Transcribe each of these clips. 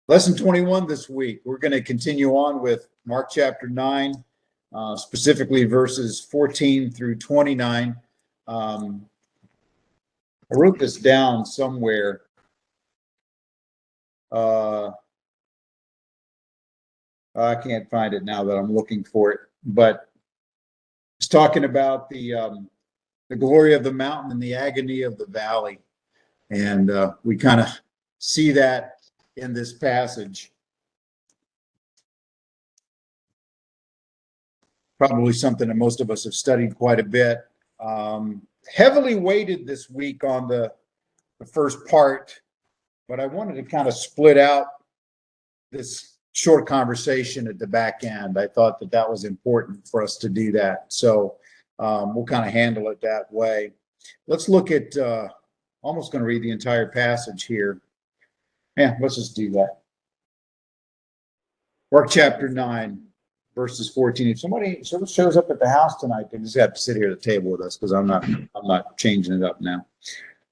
Lesson 21 this week. We're going to continue on with Mark chapter 9, specifically verses 14 through 29. I wrote this down somewhere. I can't find it now that I'm looking for it, but it's talking about the glory of the mountain and the agony of the valley. And we kind of see that in this passage. Probably something that most of us have studied quite a bit. Heavily weighted this week on the first part, but I wanted to kind of split out this short conversation at the back end. I thought that that was important for us to do that. So we'll kind of handle it that way. Let's look at, almost going to read the entire passage here. Yeah, let's just do that. Mark chapter 9, verses 14. If somebody shows up at the house tonight, they just have to sit here at the table with us because I'm not changing it up now.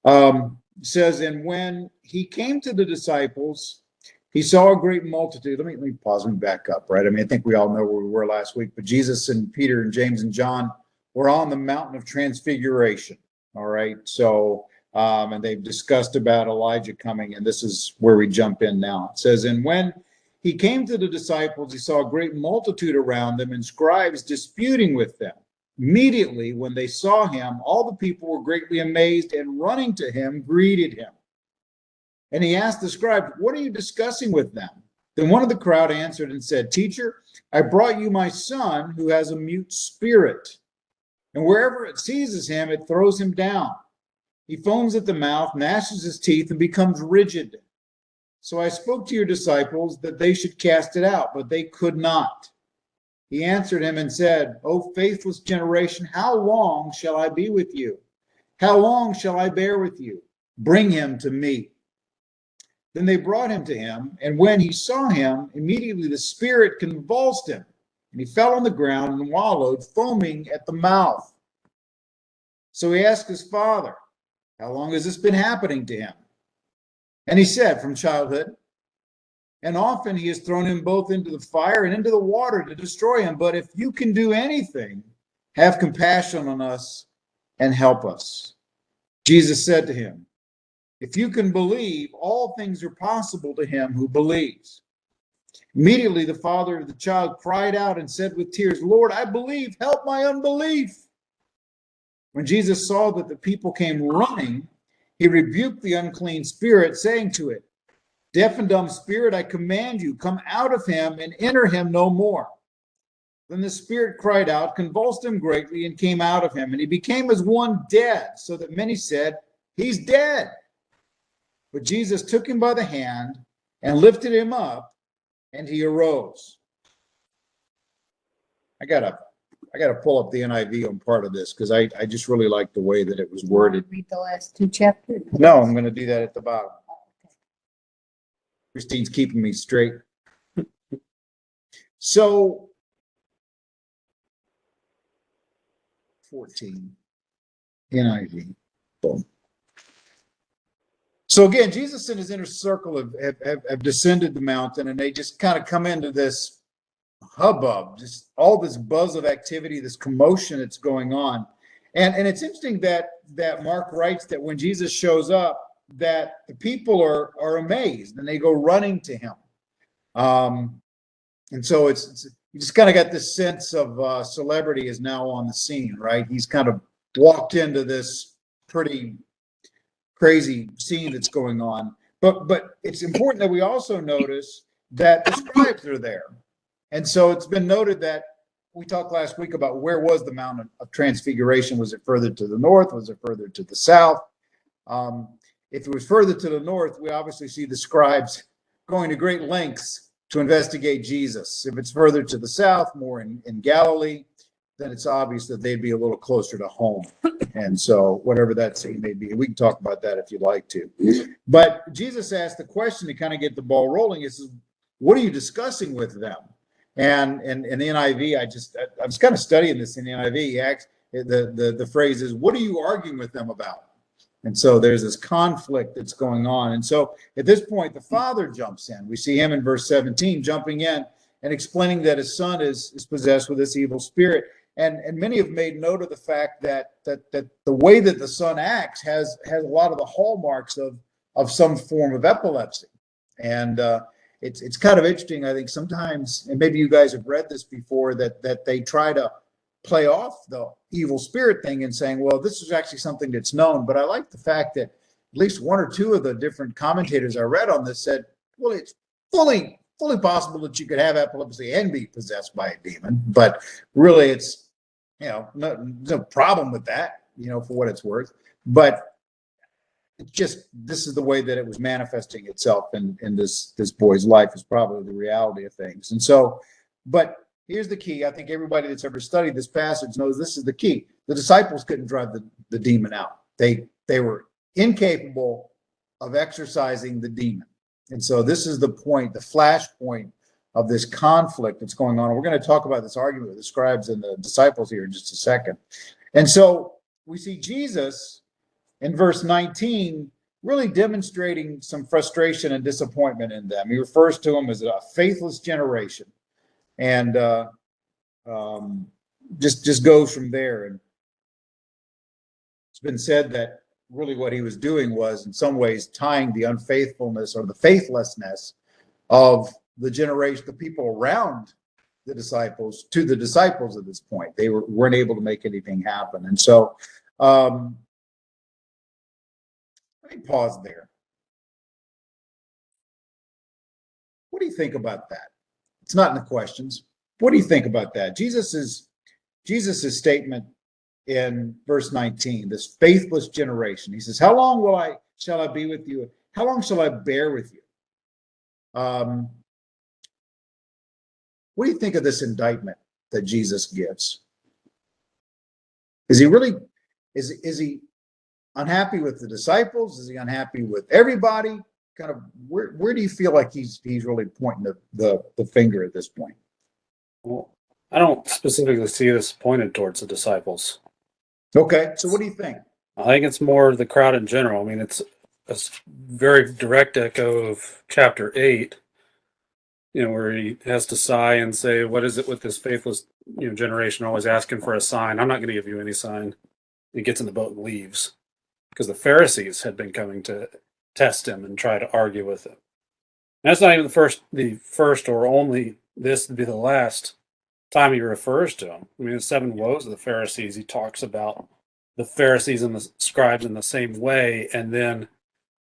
It says, and when he came to the disciples, he saw a great multitude. Let me pause and back up, right? I mean, I think we all know where we were last week, but Jesus and Peter and James and John were on the mountain of transfiguration. All right. So, and they've discussed about Elijah coming, and this is where we jump in now. It says, and when he came to the disciples, he saw a great multitude around them and scribes disputing with them. Immediately, when they saw him, all the people were greatly amazed and running to him, greeted him. And he asked the scribe, what are you discussing with them? Then one of the crowd answered and said, Teacher, I brought you my son who has a mute spirit. And wherever it seizes him, it throws him down. He foams at the mouth, gnashes his teeth, and becomes rigid. So I spoke to your disciples that they should cast it out, but they could not. He answered him and said, O faithless generation, how long shall I be with you? How long shall I bear with you? Bring him to me. Then they brought him to him, and when he saw him, immediately the spirit convulsed him, and he fell on the ground and wallowed, foaming at the mouth. So he asked his father, how long has this been happening to him? And he said, from childhood. And often he has thrown him both into the fire and into the water to destroy him. But if you can do anything, have compassion on us and help us. Jesus said to him, if you can believe, all things are possible to him who believes. Immediately the father of the child cried out and said with tears, Lord, I believe, help my unbelief. When Jesus saw that the people came running, he rebuked the unclean spirit, saying to it, deaf and dumb spirit, I command you, come out of him and enter him no more. Then the spirit cried out, convulsed him greatly, and came out of him. And he became as one dead, so that many said, he's dead. But Jesus took him by the hand and lifted him up, and he arose. I gotta pull up the NIV on part of this because I just really like the way that it was worded. Read the last two chapters. No, I'm going to do that at the bottom. Christine's keeping me straight. So, 14, NIV. Boom. So again, Jesus and his inner circle have descended the mountain, and they just kind of come into this hubbub, just all this buzz of activity, this commotion that's going on. And it's interesting that Mark writes that when Jesus shows up, that the people are amazed and they go running to him. And so it's you just kind of got this sense of celebrity is now on the scene, right? He's kind of walked into this pretty crazy scene that's going on. But it's important that we also notice that the scribes are there. And so it's been noted that we talked last week about where was the Mount of Transfiguration. Was it further to the north? Was it further to the south? If it was further to the north, we obviously see the scribes going to great lengths to investigate Jesus. If it's further to the south, more in Galilee, then it's obvious that they'd be a little closer to home. And so whatever that scene may be, we can talk about that if you'd like to. But Jesus asked the question to kind of get the ball rolling. He says, what are you discussing with them? And in the NIV, I was kind of studying this in the NIV. The phrase is, what are you arguing with them about? And so there's this conflict that's going on. And so at this point, the father jumps in. We see him in verse 17 jumping in and explaining that his son is possessed with this evil spirit. And many have made note of the fact that the way that the son acts has a lot of the hallmarks of some form of epilepsy. And it's kind of interesting, I think, sometimes, and maybe you guys have read this before, that they try to play off the evil spirit thing and saying, well, this is actually something that's known. But I like the fact that at least one or two of the different commentators I read on this said, well, it's fully possible that you could have epilepsy and be possessed by a demon. But really, it's, no problem with that, for what it's worth. But it's just, this is the way that it was manifesting itself in this boy's life, is probably the reality of things. And so, but here's the key. I think everybody that's ever studied this passage knows this is the key. The disciples couldn't drive the demon out. They were incapable of exorcising the demon. And so this is the point, the flashpoint of this conflict that's going on. And we're going to talk about this argument with the scribes and the disciples here in just a second. And so we see Jesus in verse 19 really demonstrating some frustration and disappointment in them. He refers to them as a faithless generation. And just goes from there. And it's been said that really what he was doing was, in some ways, tying the unfaithfulness or the faithlessness of the generation, the people around the disciples, to the disciples at this point. They weren't able to make anything happen. And so let me pause there. What do you think about that? It's not in the questions. What do you think about that? Jesus's statement in verse 19, this faithless generation. He says, how long shall I be with you? How long shall I bear with you? What do you think of this indictment that Jesus gives? Is he really, is he unhappy with the disciples? Is he unhappy with everybody? Kind of, where do you feel like he's really pointing the finger at this point? Well, I don't specifically see this pointed towards the disciples. Okay, so what do you think? I think it's more the crowd in general. I mean, it's a very direct echo of chapter 8, where he has to sigh and say, what is it with this faithless generation always asking for a sign? I'm not going to give you any sign. He gets in the boat and leaves because the Pharisees had been coming to test him and try to argue with him. And that's not even the first or only, this would be the last time he refers to them. I mean, the 7 woes of the Pharisees, he talks about the Pharisees and the scribes in the same way, and then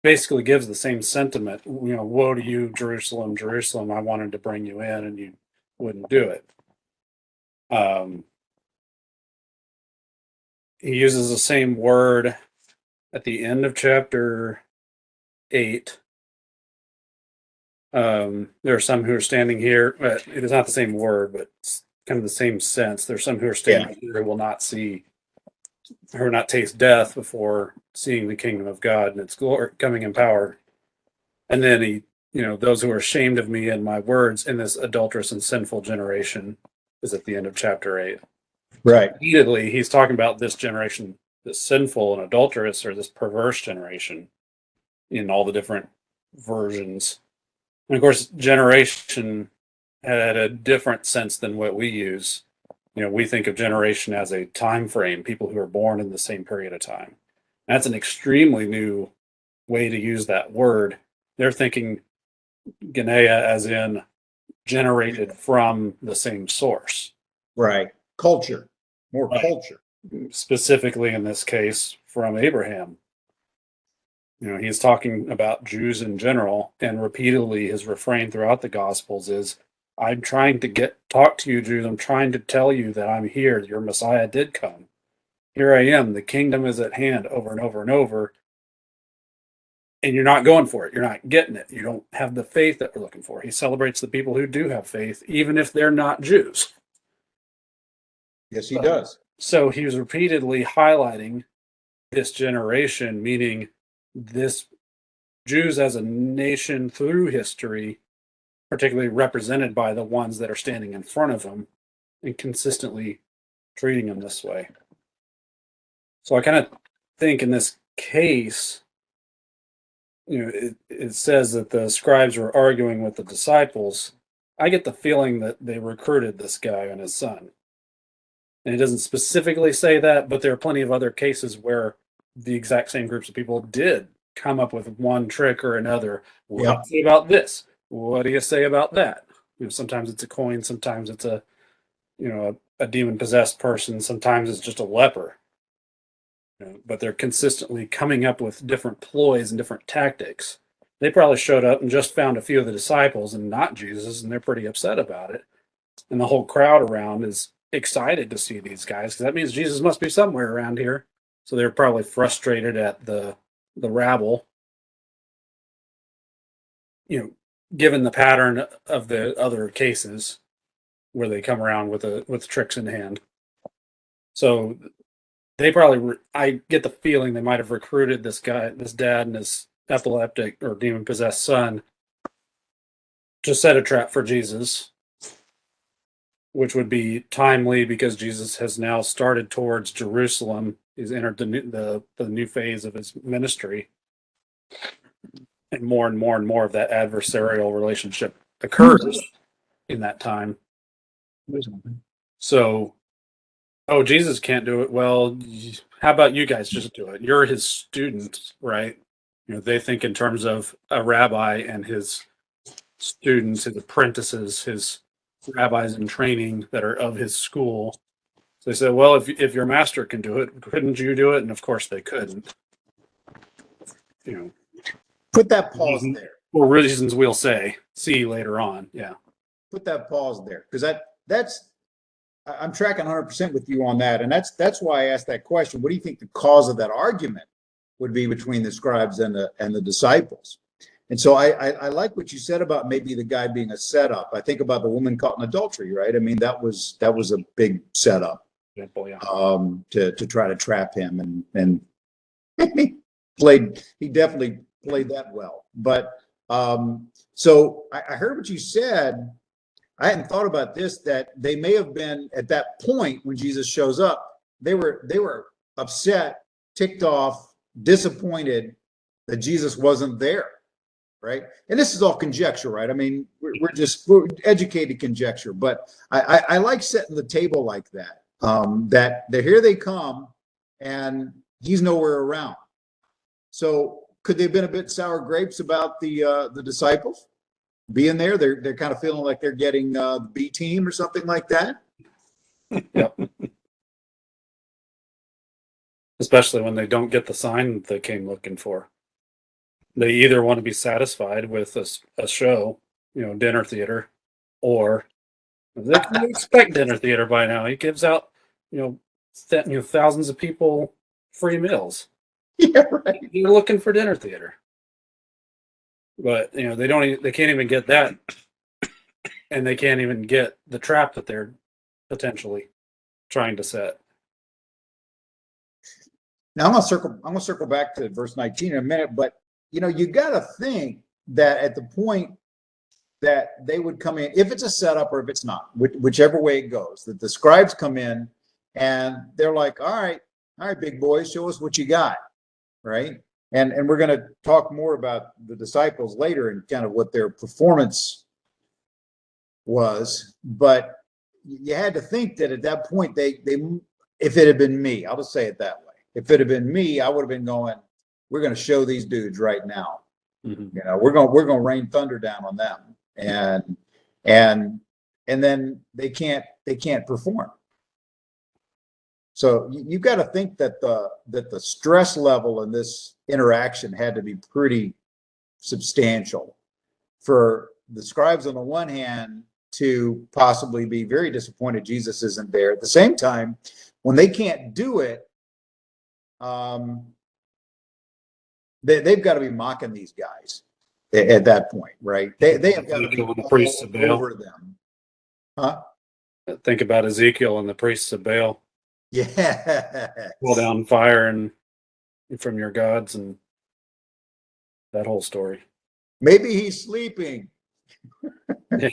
basically gives the same sentiment. Woe to you, Jerusalem, Jerusalem, I wanted to bring you in and you wouldn't do it. He uses the same word at the end of chapter 8. There are some who are standing here, but it is not the same word, but it's kind of the same sense. There are some who are standing here who will not see or not taste death before seeing the kingdom of God and its glory coming in power. And then he, those who are ashamed of me and my words in this adulterous and sinful generation is at the end of chapter 8. Right. Repeatedly, he's talking about this generation, this sinful and adulterous, or this perverse generation, in all the different versions. And of course, generation had a different sense than what we use. We think of generation as a time frame, people who are born in the same period of time. That's an extremely new way to use that word. They're thinking Genea as in generated from the same source. Right. Culture. More culture. Specifically in this case, from Abraham. He's talking about Jews in general, and repeatedly his refrain throughout the Gospels is, I'm trying to talk to you, Jews. I'm trying to tell you that I'm here. Your Messiah did come. Here I am. The kingdom is at hand, over and over and over. And you're not going for it. You're not getting it. You don't have the faith that we're looking for. He celebrates the people who do have faith, even if they're not Jews. Yes, he does. So he was repeatedly highlighting this generation, meaning this Jews as a nation through history, particularly represented by the ones that are standing in front of him and consistently treating him this way. So I kind of think in this case, it says that the scribes were arguing with the disciples. I get the feeling that they recruited this guy and his son. And it doesn't specifically say that, but there are plenty of other cases where the exact same groups of people did come up with one trick or another. What do you say about this? What do you say about that? Sometimes it's a coin, sometimes it's a demon possessed person, sometimes it's just a leper. But they're consistently coming up with different ploys and different tactics. They probably showed up and just found a few of the disciples and not Jesus, and they're pretty upset about it. And the whole crowd around is excited to see these guys because that means Jesus must be somewhere around here. So they're probably frustrated at the rabble. Given the pattern of the other cases where they come around with tricks in hand. So they probably, I get the feeling they might have recruited this dad and his epileptic or demon possessed son to set a trap for Jesus, which would be timely because Jesus has now started towards Jerusalem. He's entered the new phase of his ministry, and more of that adversarial relationship occurs in that time. So, Jesus can't do it. Well, how about you guys just do it? You're his students, right? They think in terms of a rabbi and his students, his apprentices, his rabbis in training that are of his school. So they said, well, if your master can do it, couldn't you do it? And of course they couldn't. Put that pause there. For reasons we'll see later on. Yeah. Put that pause there because that's I'm tracking 100% with you on that, and that's why I asked that question. What do you think the cause of that argument would be between the scribes and the disciples? And so I like what you said about maybe the guy being a setup. I think about the woman caught in adultery, right? I mean, that was a big setup to try to trap him, and he definitely played that well. But so I heard what you said. I hadn't thought about this, that they may have been at that point when Jesus shows up, they were upset, ticked off, disappointed that Jesus wasn't there, right? And this is all conjecture, right? I mean, we're educated conjecture, but I like setting the table like that, that here they come and he's nowhere around. So could they have been a bit sour grapes about the disciples being there? They're kind of feeling like they're getting the B team or something like that. Yep. Especially when they don't get the sign they came looking for. They either want to be satisfied with a show, dinner theater, or they can expect dinner theater by now. He gives out, thousands of people free meals. Yeah, right. You're looking for dinner theater. But they can't even get that, and they can't even get the trap that they're potentially trying to set. Now I'm gonna circle back to verse 19 in a minute, but you got to think that at the point that they would come in, if it's a setup or if it's not, whichever way it goes, that the scribes come in and they're like, all right, big boys, show us what you got, right? And we're going to talk more about the disciples later and kind of what their performance was. But you had to think that at that point, they if it had been me, I'll just say it that way. If it had been me, I would have been going, we're going to show these dudes right now. Mm-hmm. We're going to rain thunder down on them. And then they can't perform. So you've got to think that the stress level in this interaction had to be pretty substantial for the scribes on the one hand to possibly be very disappointed Jesus isn't there. At the same time, when they can't do it, they've got to be mocking these guys at that point, right? They have got to be the priests of Baal. over them. Huh? Think about Ezekiel and the priests of Baal. Yeah. Pull down fire and from your gods and that whole story. Maybe he's sleeping. Yeah.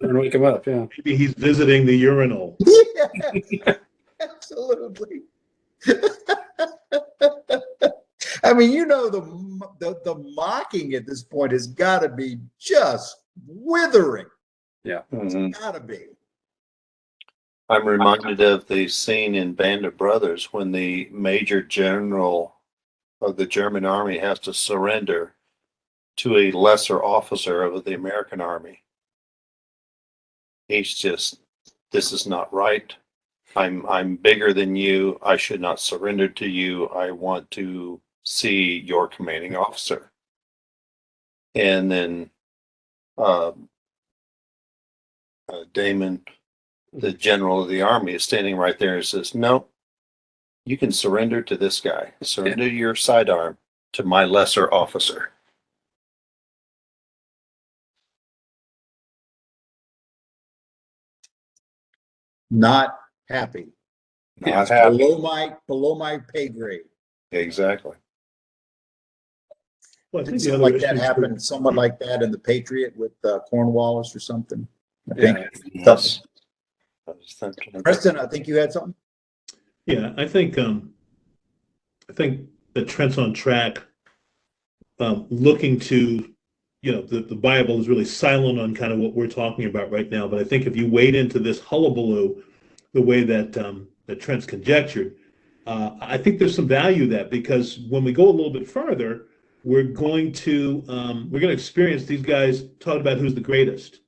And wake him up, yeah. Maybe he's visiting the urinal. Yeah, absolutely. I mean, you know, the mocking at this point has got to be just withering. Yeah. Mhm. Got to be. I'm reminded of the scene in Band of Brothers when the major general of the German army has to surrender to a lesser officer of the American army. He's just, this is not right. I'm bigger than you. I should not surrender to you. I want to see your commanding officer. And then Damon, the general of the army, is standing right there and says, "No, you can surrender to this guy. Surrender your sidearm to my lesser officer." Not happy. Not It's happy. below my pay grade. Exactly. Well, I think Didn't the something other like that issues happen, somewhat like that in the Patriot with Cornwallis or something? I Yeah. think. Yes. I was thinking. Preston, I think you had something. Yeah, I think that Trent's on track, looking to, the Bible is really silent on kind of what we're talking about right now. But I think if you wade into this hullabaloo the way that Trent's conjectured, I think there's some value that, because when we go a little bit further, we're going to experience these guys talking about who's the greatest.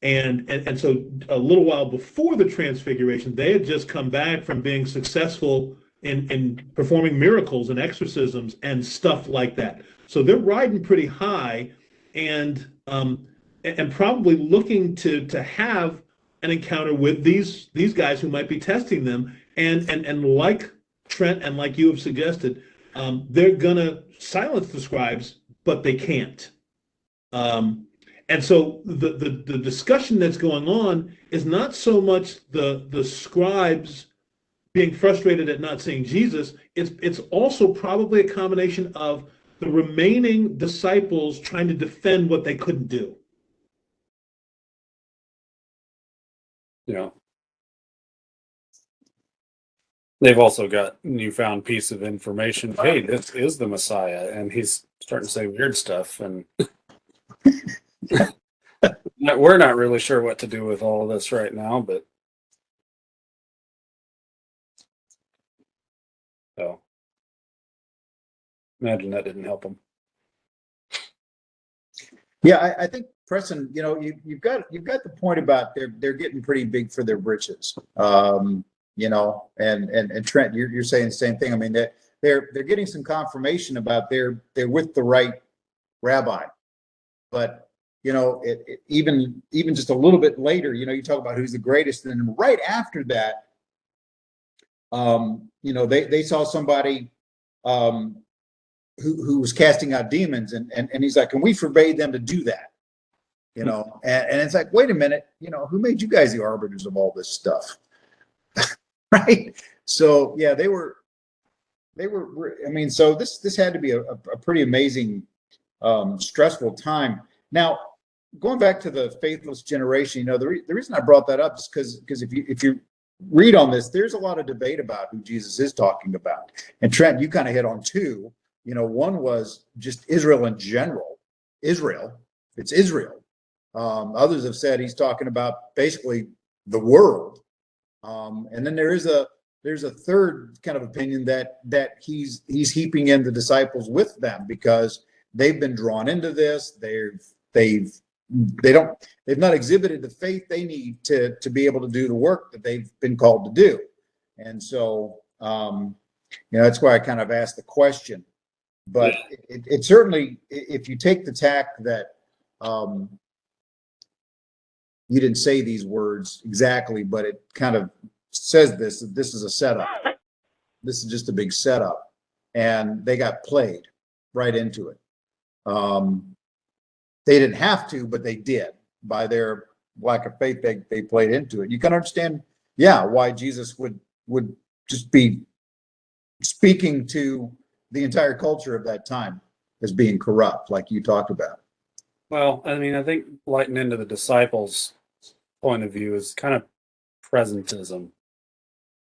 And so a little while before the transfiguration, they had just come back from being successful in performing miracles and exorcisms and stuff like that. So they're riding pretty high, and probably looking to have an encounter with these guys who might be testing them. And like Trent and like you have suggested, they're gonna silence the scribes, but they can't. And so the discussion that's going on is not so much the scribes being frustrated at not seeing Jesus. It's also probably a combination of the remaining disciples trying to defend what they couldn't do. Yeah. They've also got newfound piece of information. Hey, this is the Messiah, and he's starting to say weird stuff, and we're not really sure what to do with all of this right now. But so, imagine that didn't help them. Yeah, I think Preston, you know, you've got the point about they're getting pretty big for their britches. You know, and Trent, you're saying the same thing. I mean, they're getting some confirmation about they're with the right rabbi, but you know, even just a little bit later, you know, you talk about who's the greatest, and then right after that, you know, they saw somebody who was casting out demons, and he's like, and we forbade them to do that, you know, and it's like, wait a minute, you know, who made you guys the arbiters of all this stuff? Right. So yeah, they were, I mean, so this had to be a pretty amazing, stressful time. Now, going back to the faithless generation, you know, the reason I brought that up is because if you read on this, there's a lot of debate about who Jesus is talking about. And Trent, you kind of hit on two. You know, one was just Israel in general. Israel, it's Israel. Others have said he's talking about basically the world. And then there's a third kind of opinion that he's heaping in the disciples with them because they've been drawn into this. They've not exhibited the faith they need to be able to do the work that they've been called to do. And so, you know, that's why I kind of asked the question. But it certainly, if you take the tack that you didn't say these words exactly, but it kind of says this is a setup. This is just a big setup. And they got played right into it. They didn't have to, but they did. By their lack of faith, they played into it. You can understand, yeah, why Jesus would just be speaking to the entire culture of that time as being corrupt, like you talked about. Well, I mean, I think lighting into the disciples' point of view is kind of presentism.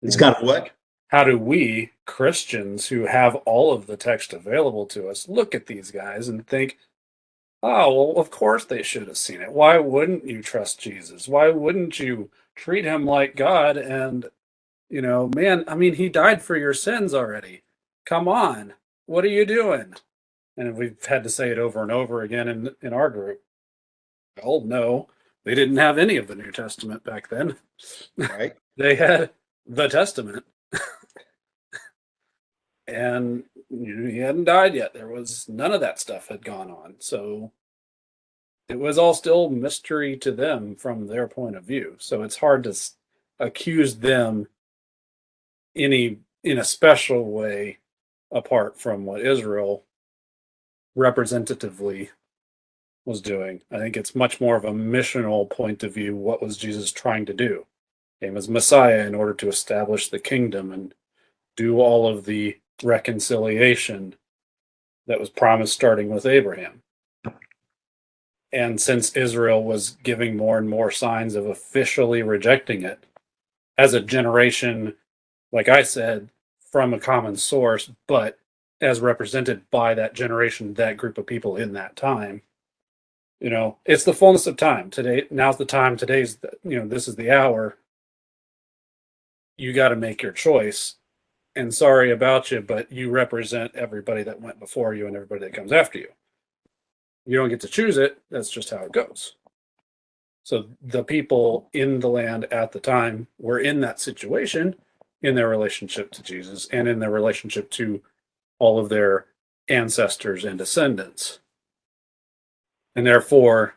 It's kind of what? how do we Christians who have all of the text available to us look at these guys and think, oh, well, of course they should have seen it. Why wouldn't you trust Jesus? Why wouldn't you treat him like God? And, man, I mean, he died for your sins already. Come on. What are you doing? And we've had to say it over and over again in our group. Well, no, they didn't have any of the New Testament back then. Right. They had the Testament. And he hadn't died yet. There was none of that stuff had gone on. So it was all still mystery to them from their point of view. So it's hard to accuse them in a special way apart from what Israel representatively was doing. I think it's much more of a missional point of view. What was Jesus trying to do? He came as Messiah in order to establish the kingdom and do all of the reconciliation that was promised starting with Abraham. And since Israel was giving more and more signs of officially rejecting it as a generation, like I said, from a common source, but as represented by that generation, that group of people in that time, it's the fullness of time. Today, now's the time. Today's, this is the hour. You got to make your choice. And sorry about you, but you represent everybody that went before you and everybody that comes after you. You don't get to choose it. That's just how it goes. So the people in the land at the time were in that situation in their relationship to Jesus and in their relationship to all of their ancestors and descendants. And therefore,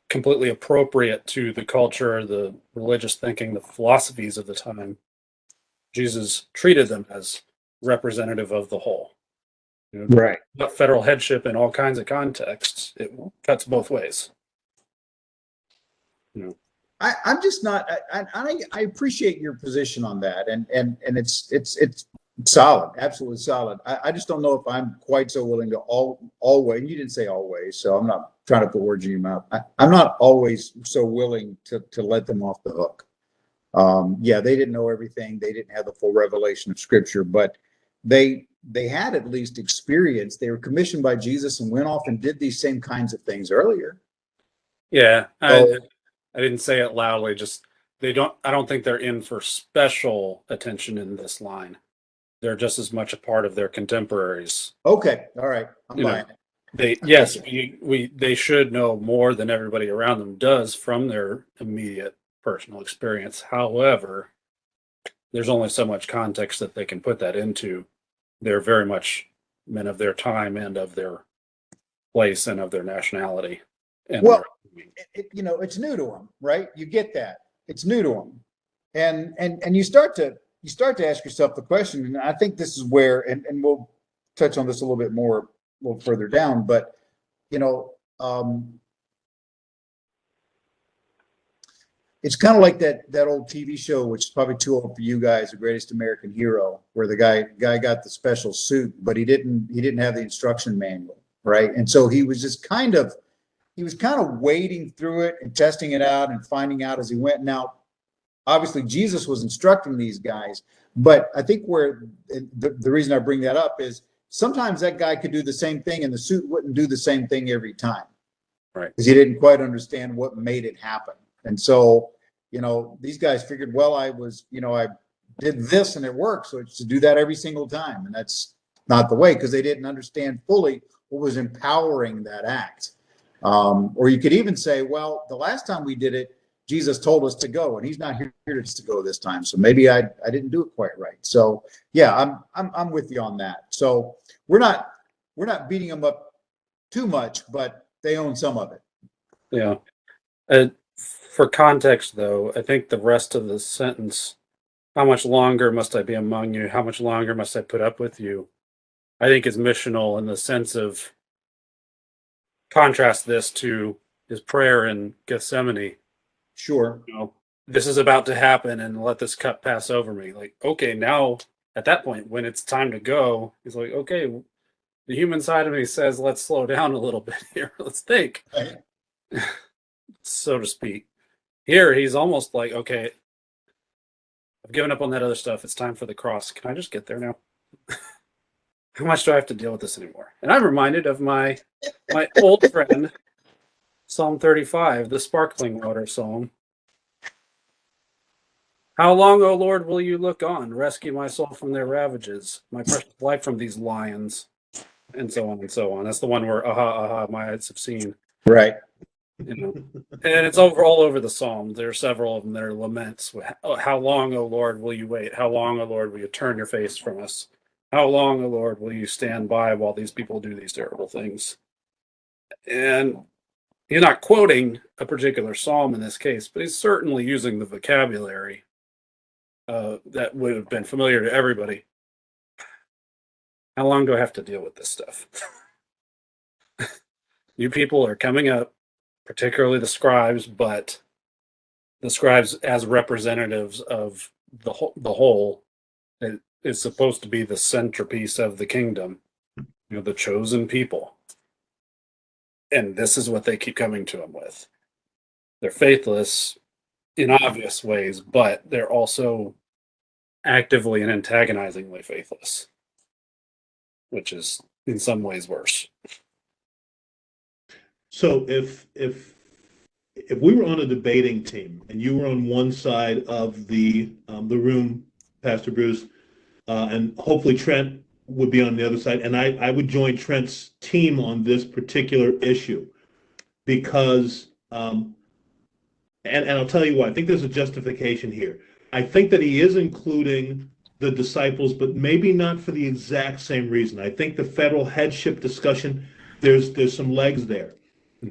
completely appropriate to the culture, the religious thinking, the philosophies of the time, Jesus treated them as representative of the whole. Right. But federal headship in all kinds of contexts, it cuts both ways. I'm just not. I appreciate your position on that, and it's solid, absolutely solid. I just don't know if I'm quite so willing to always. You didn't say always, so I'm not trying to put words in your mouth. I'm not always so willing to let them off the hook. Yeah, they didn't know everything. They didn't have the full revelation of Scripture, but they had at least experience. They were commissioned by Jesus and went off and did these same kinds of things earlier. Yeah, So, I didn't say it loudly. Just I don't think they're in for special attention in this line. They're just as much a part of their contemporaries. okay, all right, I'm buying it. They should know more than everybody around them does from their immediate personal experience. However, there's only so much context that they can put that into. They're very much men of their time and of their place and of their nationality. And Well, it's new to them, right? You get that. It's new to them, and you start to ask yourself the question. And I think this is where, and we'll touch on this a little bit more a little further down. But it's kind of like that old TV show, which is probably too old for you guys, The Greatest American Hero, where the guy got the special suit, but he didn't have the instruction manual, right? And so he was just kind of wading through it and testing it out and finding out as he went. Now, obviously, Jesus was instructing these guys, but I think where the reason I bring that up is sometimes that guy could do the same thing and the suit wouldn't do the same thing every time, right? Because he didn't quite understand what made it happen. And so, these guys figured, well, I did this and it worked, so it's to do that every single time, and that's not the way, because they didn't understand fully what was empowering that act. Or you could even say, well, the last time we did it, Jesus told us to go, and he's not here to go this time. So maybe I didn't do it quite right. So yeah, I'm with you on that. So we're not beating them up too much, but they own some of it. Yeah. For context, though, I think the rest of the sentence, how much longer must I be among you? How much longer must I put up with you? I think is missional in the sense of contrast this to his prayer in Gethsemane. Sure. This is about to happen and let this cup pass over me. Like, okay, now at that point, when it's time to go, he's like, okay, the human side of me says, let's slow down a little bit here. Let's think, so to speak. Here, he's almost like, okay, I've given up on that other stuff. It's time for the cross. Can I just get there now? How much do I have to deal with this anymore? And I'm reminded of my old friend, Psalm 35, the sparkling water psalm. How long, O Lord, will you look on? Rescue my soul from their ravages, my precious life from these lions, and so on and so on. That's the one where, my eyes have seen. Right. You know, and it's all over the Psalms. There are several of them that are laments. How long, O Lord, will you wait? How long, O Lord, will you turn your face from us? How long, O Lord, will you stand by while these people do these terrible things? And he's not quoting a particular psalm in this case, but he's certainly using the vocabulary that would have been familiar to everybody. How long do I have to deal with this stuff? You people are coming up, particularly the scribes, but the scribes as representatives of the whole it is supposed to be the centerpiece of the kingdom, the chosen people. And this is what they keep coming to him with. They're faithless in obvious ways, but they're also actively and antagonizingly faithless, which is in some ways worse. So if we were on a debating team and you were on one side of the room, Pastor Bruce, and hopefully Trent would be on the other side, and I would join Trent's team on this particular issue because, and I'll tell you what, I think there's a justification here. I think that he is including the disciples, but maybe not for the exact same reason. I think the federal headship discussion, there's some legs there.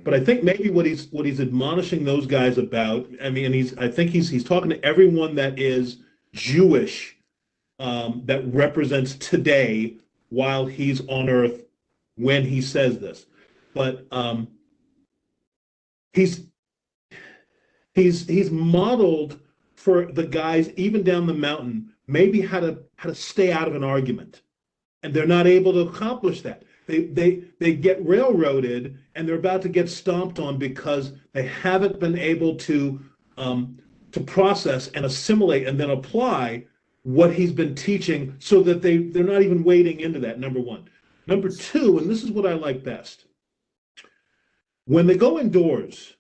But I think maybe what he's admonishing those guys about, I mean, I think he's talking to everyone that is Jewish, that represents today while he's on earth when he says this. But he's modeled for the guys even down the mountain maybe how to stay out of an argument, and they're not able to accomplish that. They get railroaded and they're about to get stomped on because they haven't been able to process and assimilate and then apply what he's been teaching, so that they're not even wading into that. Number one. Number two, and this is what I like best, when they go indoors,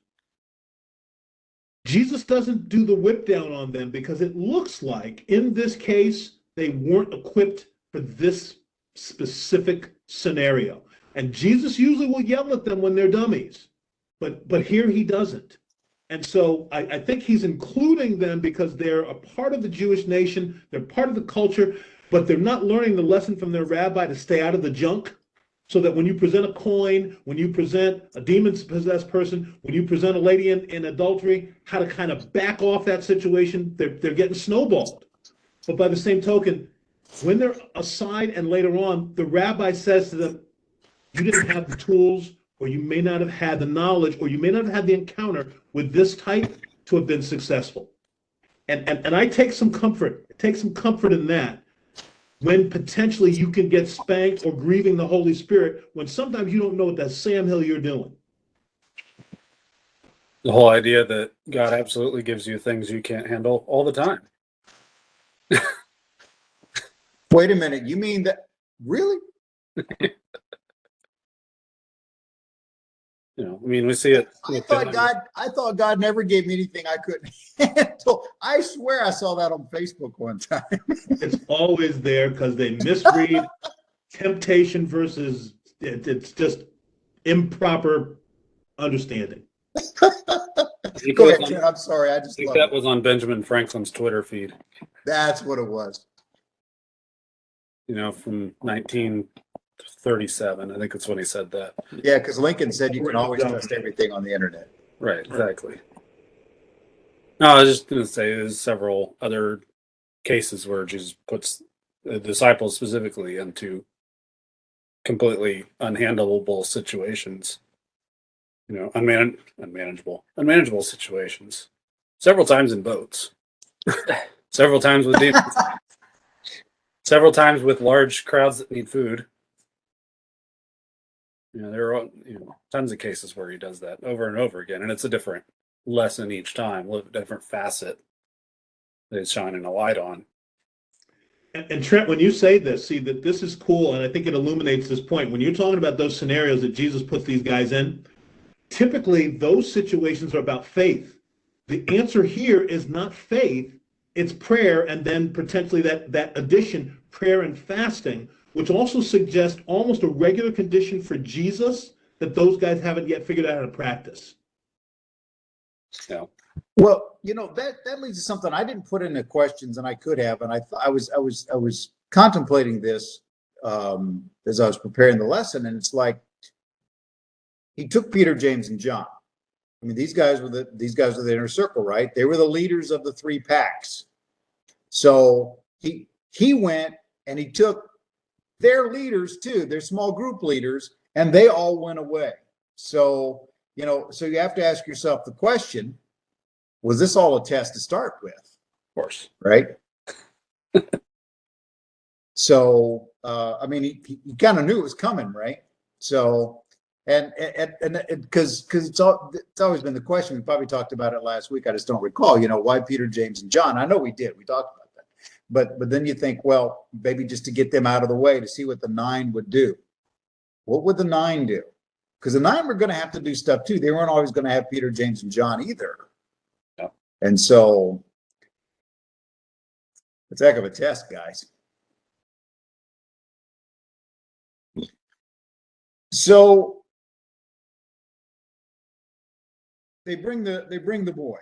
Jesus doesn't do the whip down on them because it looks like in this case they weren't equipped for this specific scenario. And Jesus usually will yell at them when they're dummies, but here he doesn't. And so I think he's including them because they're a part of the Jewish nation, they're part of the culture, but they're not learning the lesson from their rabbi to stay out of the junk, so that when you present a coin, when you present a demon-possessed person, when you present a lady in adultery, how to kind of back off that situation, they're getting snowballed. But by the same token, when they're aside and later on, the rabbi says to them, you didn't have the tools, or you may not have had the knowledge, or you may not have had the encounter with this type to have been successful. And I take some comfort in that, when potentially you can get spanked or grieving the Holy Spirit, when sometimes you don't know what that Sam Hill you're doing. The whole idea that God absolutely gives you things you can't handle all the time. Wait a minute. You mean that? Really? I mean, we see it. I thought God never gave me anything I couldn't handle. I swear I saw that on Facebook one time. It's always there because they misread temptation versus it's just improper understanding. Go ahead, Ken. I'm sorry. I think that was on Benjamin Franklin's Twitter feed. That's what it was. From 1937. I think that's when he said that. Yeah, because Lincoln said you can always trust everything on the internet. Right, exactly. No, I was just going to say there's several other cases where Jesus puts the disciples specifically into completely unhandleable situations. Unmanageable situations. Several times in boats. Several times with demons. Several times with large crowds that need food. There are tons of cases where he does that over and over again, and it's a different lesson each time, a different facet that he's shining a light on. And Trent, when you say this, see that this is cool, and I think it illuminates this point. When you're talking about those scenarios that Jesus puts these guys in, typically those situations are about faith. The answer here is not faith, it's prayer, and then potentially that addition, prayer and fasting, which also suggests almost a regular condition for Jesus that those guys haven't yet figured out how to practice. Yeah. Well, that leads to something I didn't put into questions, and I could have, and I was contemplating this as I was preparing the lesson, and it's like he took Peter, James, and John. I mean, these guys were the inner circle, right? They were the leaders of the three packs. So he went and he took their leaders too, their small group leaders, and they all went away. So so you have to ask yourself the question: was this all a test to start with? Of course. Right. So, I mean, he kind of knew it was coming, right? So, and because it's always been the question. We probably talked about it last week. I just don't recall, why Peter, James, and John. I know we did. We talked about that. But then you think, well, maybe just to get them out of the way to see what the 9 would do. What would the 9 do? Because the 9 were going to have to do stuff too. They weren't always going to have Peter, James, and John either. Yeah. And so it's a heck of a test, guys. So they bring the boy,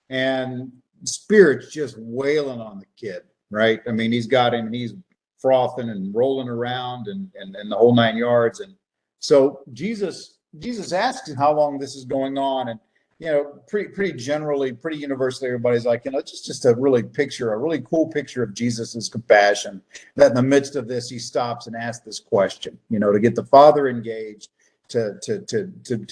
and Spirit's just wailing on the kid, right? I mean, he's got him and he's frothing and rolling around and the whole 9 yards. And so Jesus asks him how long this is going on, and pretty generally, pretty universally, everybody's like, just a really cool picture of Jesus's compassion, that in the midst of this, he stops and asks this question, to get the Father engaged, to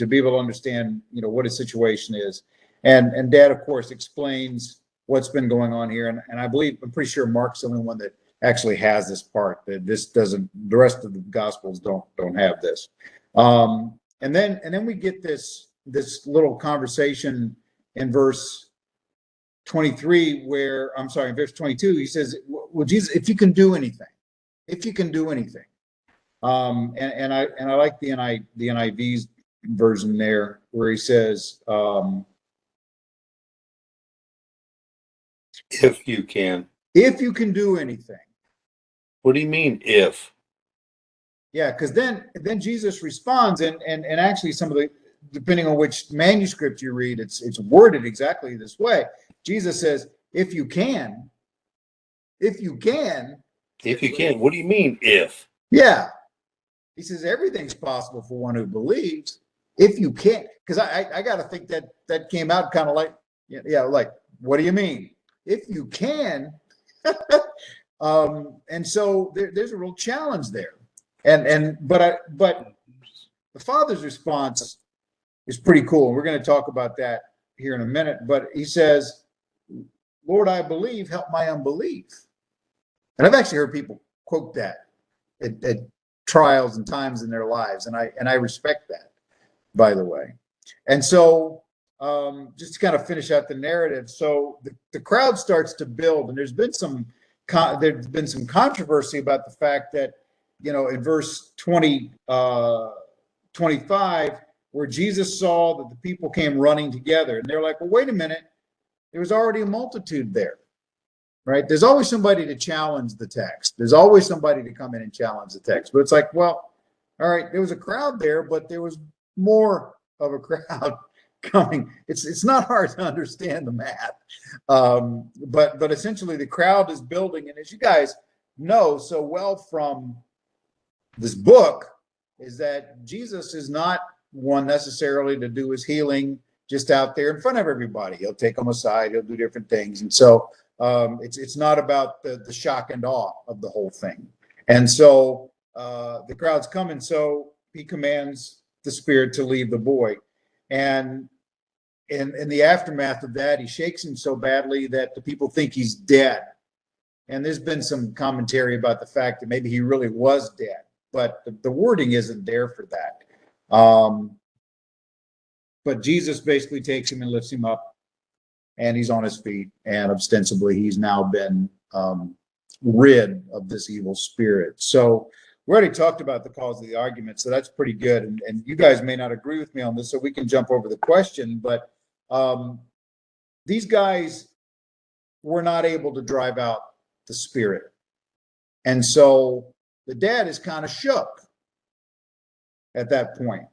be able to understand, what his situation is. And Dad, of course, explains what's been going on here. And I'm pretty sure Mark's the only one that actually has this part, that the rest of the Gospels don't have this. And then we get this little conversation in verse 23 in verse 22, he says, well, Jesus, if you can do anything. And I like the NIV's version there, where he says, if you can do anything. What do you mean if? Yeah, because then Jesus responds, and actually some of the, depending on which manuscript you read, it's worded exactly this way. Jesus says, if you can. What do you mean if? Yeah. He says everything's possible for one who believes. If you can't, because I got to think that came out kind of like, like, what do you mean? If you can. And so there's a real challenge there. But the Father's response is pretty cool. We're going to talk about that here in a minute. But he says, Lord, I believe, help my unbelief. And I've actually heard people quote that at trials and times in their lives. And I respect that, by the way. And so just to kind of finish out the narrative. So the crowd starts to build, and there's been some controversy about the fact that, in verse 25, where Jesus saw that the people came running together, and they're like, well, wait a minute, there was already a multitude there, right? There's always somebody to challenge the text. There's always somebody to come in and challenge the text. But it's like, well, all right, there was a crowd there, but there was more of a crowd coming. It's not hard to understand the math. But essentially the crowd is building. And as you guys know so well from this book, is that Jesus is not one necessarily to do his healing just out there in front of everybody. He'll take them aside. He'll do different things. And so it's not about the shock and awe of the whole thing. And so the crowd's coming. So he commands the spirit to leave the boy. And in the aftermath of that, he shakes him so badly that the people think he's dead. And there's been some commentary about the fact that maybe he really was dead, but the wording isn't there for that. But Jesus basically takes him and lifts him up and he's on his feet, and ostensibly he's now been rid of this evil spirit. So we already talked about the cause of the argument, so that's pretty good. And you guys may not agree with me on this, so we can jump over the question, but these guys were not able to drive out the spirit. And so the dad is kind of shook at that point.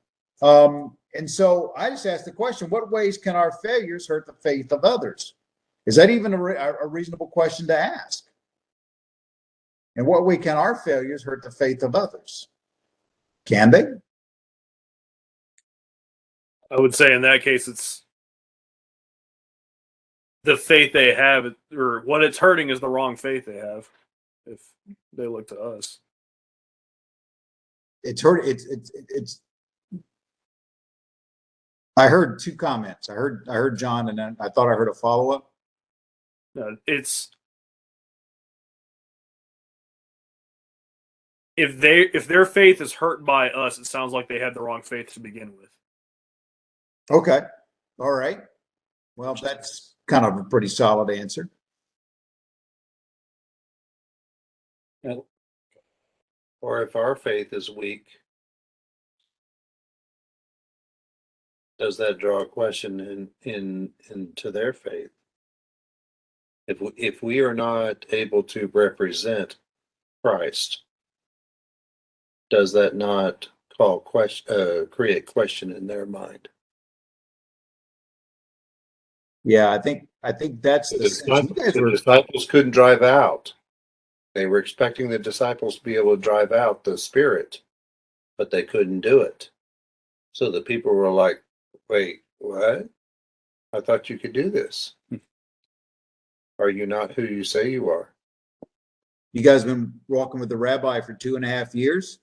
And so I just asked the question, what ways can our failures hurt the faith of others? Is that even a reasonable question to ask? In what way can our failures hurt the faith of others? Can they? I would say in that case, it's the faith they have, or what it's hurting is the wrong faith they have. If they look to us, It's hurt. It's. I heard two comments. I heard John, and then I thought I heard a follow up. no, it's if their faith is hurt by us, it sounds like they had the wrong faith to begin with. Okay. All right. Well, that's kind of a pretty solid answer. Or if our faith is weak, does that draw a question into their faith? If we are not able to represent Christ, does that not create question in their mind? Yeah, I think that's the sense. You guys The were, disciples couldn't drive out. They were expecting the disciples to be able to drive out the spirit, but they couldn't do it. So the people were like, wait, what? I thought you could do this. Are you not who you say you are? you guys been walking with the rabbi for 2.5 years?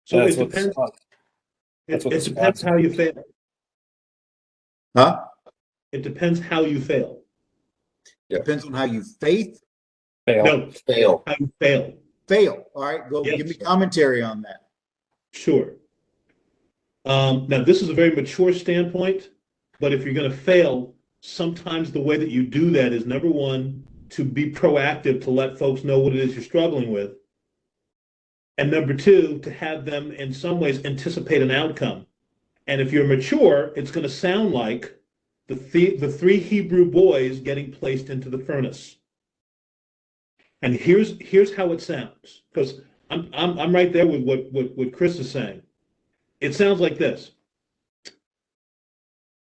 So That's it what's- depends. that's It what the depends how you fail. Huh? It depends how you fail. Depends on how you faith fail. No, Fail. how you fail. fail. All right, go Yes. give me commentary on that. Sure. Now, this is a very mature standpoint, but if you're going to fail, sometimes the way that you do that is, number one, to be proactive, to let folks know what it is you're struggling with. And number two, to have them in some ways anticipate an outcome. And if you're mature, it's going to sound like the three Hebrew boys getting placed into the furnace. And here's how it sounds, because I'm right there with what Chris is saying. It sounds like this.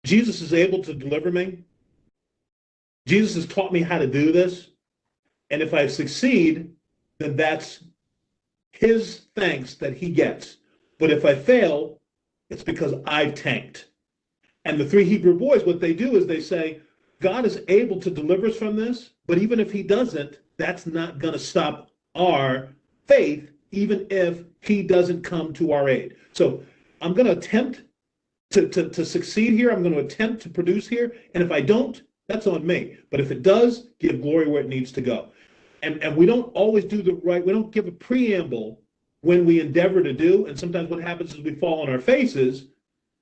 Jesus is able to deliver me. Jesus has taught me how to do this. And if I succeed, then that's his thanks that he gets. But if I fail, it's because I've tanked. And the three Hebrew boys, what they do is they say, God is able to deliver us from this, but even if he doesn't, that's not going to stop our faith, even if he doesn't come to our aid. So I'm going to attempt to succeed here. I'm going to attempt to produce here. And if I don't, that's on me. But if it does, give glory where it needs to go. And we don't always do the right, we don't give a preamble when we endeavor to do. And sometimes what happens is we fall on our faces.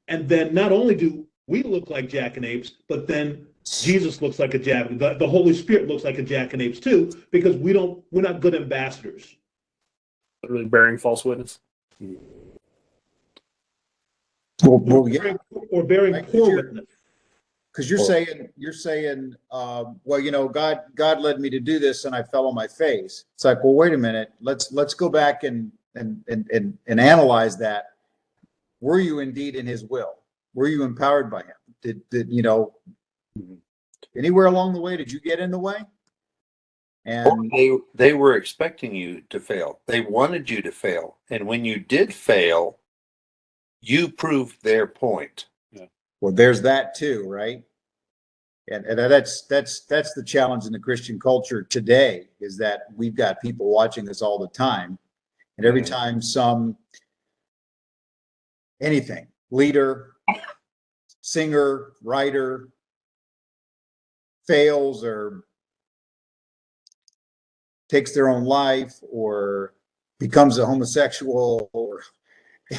And then not only do we look like jackanapes, but then Jesus looks like a jackanapes. The Holy Spirit looks like a jackanapes too, because we're not good ambassadors. Literally bearing false witness. Well, yeah, Or bearing Right, 'cause poor you're- witness. because you're saying, well, God led me to do this, and I fell on my face. It's like, well, wait a minute. Let's go back and analyze that. Were you indeed in His will? Were you empowered by Him? Did anywhere along the way, did you get in the way? And They were expecting you to fail. They wanted you to fail. And when you did fail, you proved their point. well, there's that too, right? And that's the challenge in the Christian culture today, is that we've got people watching us all the time, and every time anything, leader, singer, writer fails or takes their own life or becomes a homosexual or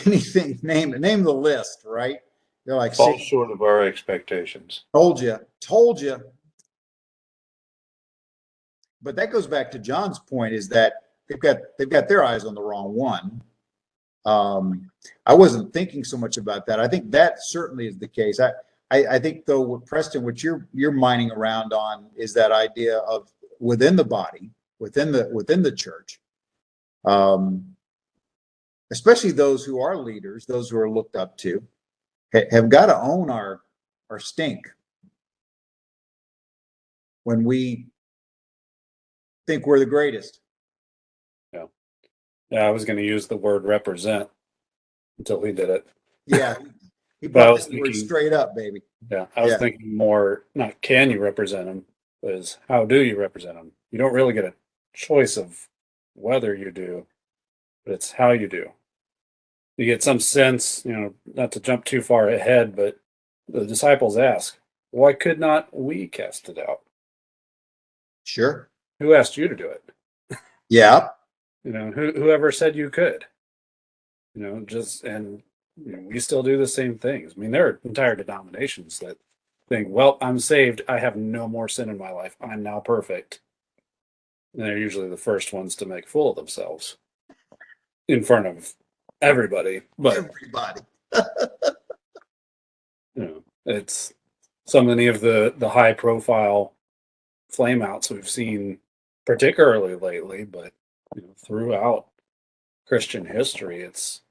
anything, name the list, right? They're like, Falls "See, short of our expectations. told you, told you." But that goes back to John's point, is that they've got their eyes on the wrong one. I wasn't thinking so much about that. I think that certainly is the case. I think though, with Preston, what you're mining around on is that idea of within the body, within the church, especially those who are leaders, those who are looked up to, have got to own our stink when we think we're the greatest. Yeah, I was going to use the word represent until he did it. Yeah, he But I brought was that word thinking- straight up, baby. Yeah, I was Yeah. thinking more, not can you represent them, but is how do you represent them? You don't really get a choice of whether you do, but it's how you do. You get some sense, not to jump too far ahead, but the disciples ask, why could not we cast it out? Sure. Who asked you to do it? Yeah. Whoever said you could, we still do the same things. I mean, there are entire denominations that think, well, I'm saved. I have no more sin in my life. I'm now perfect. And they're usually the first ones to make a fool of themselves in front of everybody. But, Everybody. it's so many of the high profile flameouts we've seen, particularly lately, but throughout Christian history, it's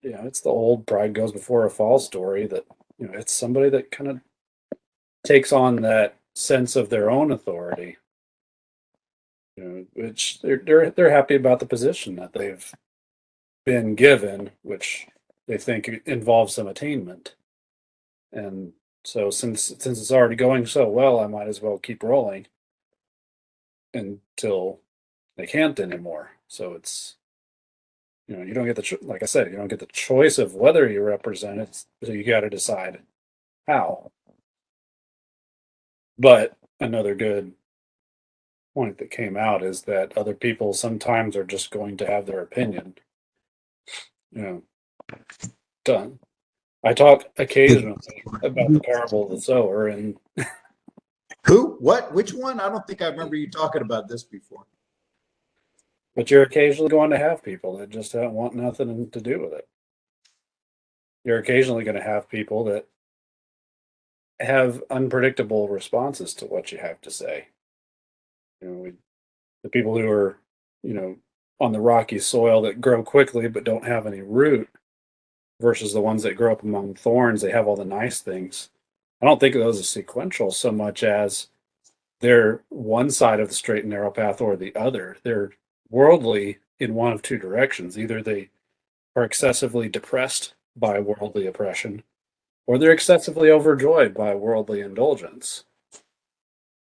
the old pride goes before a fall story that it's somebody that kind of takes on that sense of their own authority, which they're happy about the position that they've been given, which they think involves some attainment. And so since it's already going so well, I might as well keep rolling until they can't anymore. So it's you don't get like I said, you don't get the choice of whether you represent it, so you got to decide how. But another good point that came out is that other people sometimes are just going to have their opinion. Done. I talk occasionally about the parable of the sower, and Who? What? Which one? I don't think I remember you talking about this before. but you're occasionally going to have people that just don't want nothing to do with it. You're occasionally going to have people that have unpredictable responses to what you have to say. The people who are, on the rocky soil that grow quickly but don't have any root versus the ones that grow up among thorns, they have all the nice things. I don't think of those as sequential so much as they're one side of the straight and narrow path or the other. They're worldly in one of two directions. Either they are excessively depressed by worldly oppression, or they're excessively overjoyed by worldly indulgence.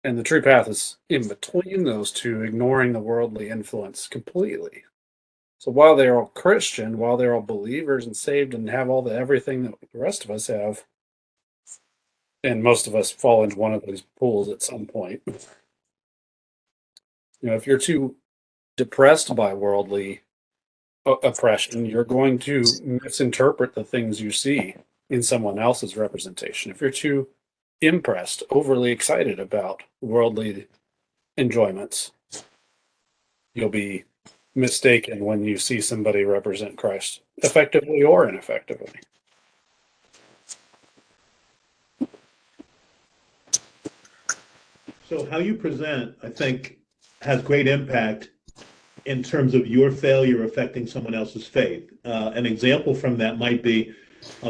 And the true path is in between those two, ignoring the worldly influence completely. So while they're all Christian, while they're all believers and saved and have all the everything that the rest of us have, and most of us fall into one of these pools at some point. If you're too depressed by worldly oppression, you're going to misinterpret the things you see in someone else's representation. If you're too impressed, overly excited about worldly enjoyments, you'll be mistaken when you see somebody represent Christ effectively or ineffectively. So how you present, I think, has great impact in terms of your failure affecting someone else's faith. An example from that might be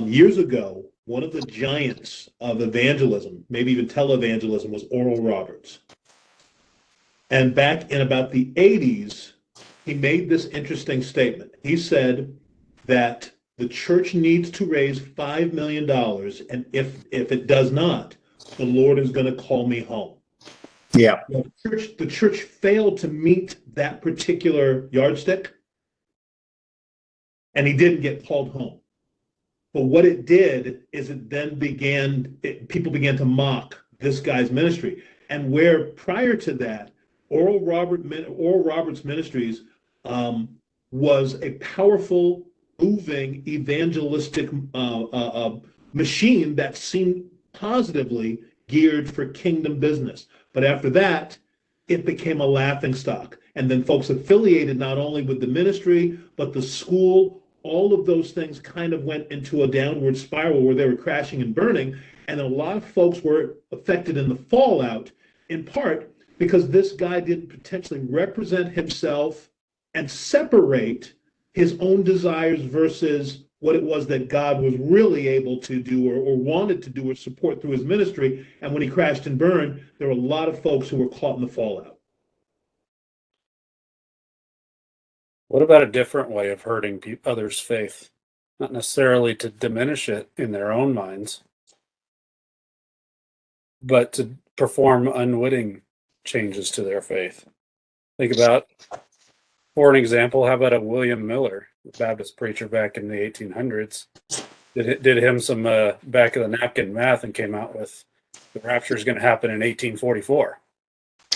years ago, one of the giants of evangelism, maybe even televangelism, was Oral Roberts. And back in about the 80s, he made this interesting statement. He said that the church needs to raise $5 million, and if it does not, the Lord is going to call me home. Yeah. The church failed to meet that particular yardstick, and he didn't get called home. But what it did is it then people began to mock this guy's ministry. And where prior to that, Oral Roberts Ministries was a powerful, moving, evangelistic machine that seemed positively geared for kingdom business. But after that, it became a laughing stock. And then folks affiliated not only with the ministry, but the school, all of those things kind of went into a downward spiral where they were crashing and burning. And a lot of folks were affected in the fallout, in part because this guy didn't potentially represent himself and separate his own desires versus what it was that God was really able to do or wanted to do or support through his ministry. And when he crashed and burned, there were a lot of folks who were caught in the fallout. What about a different way of hurting others' faith? Not necessarily to diminish it in their own minds, but to perform unwitting changes to their faith. Think about, for an example, how about a William Miller, the Baptist preacher back in the 1800s, did him some back of the napkin math and came out with the rapture is going to happen in 1844.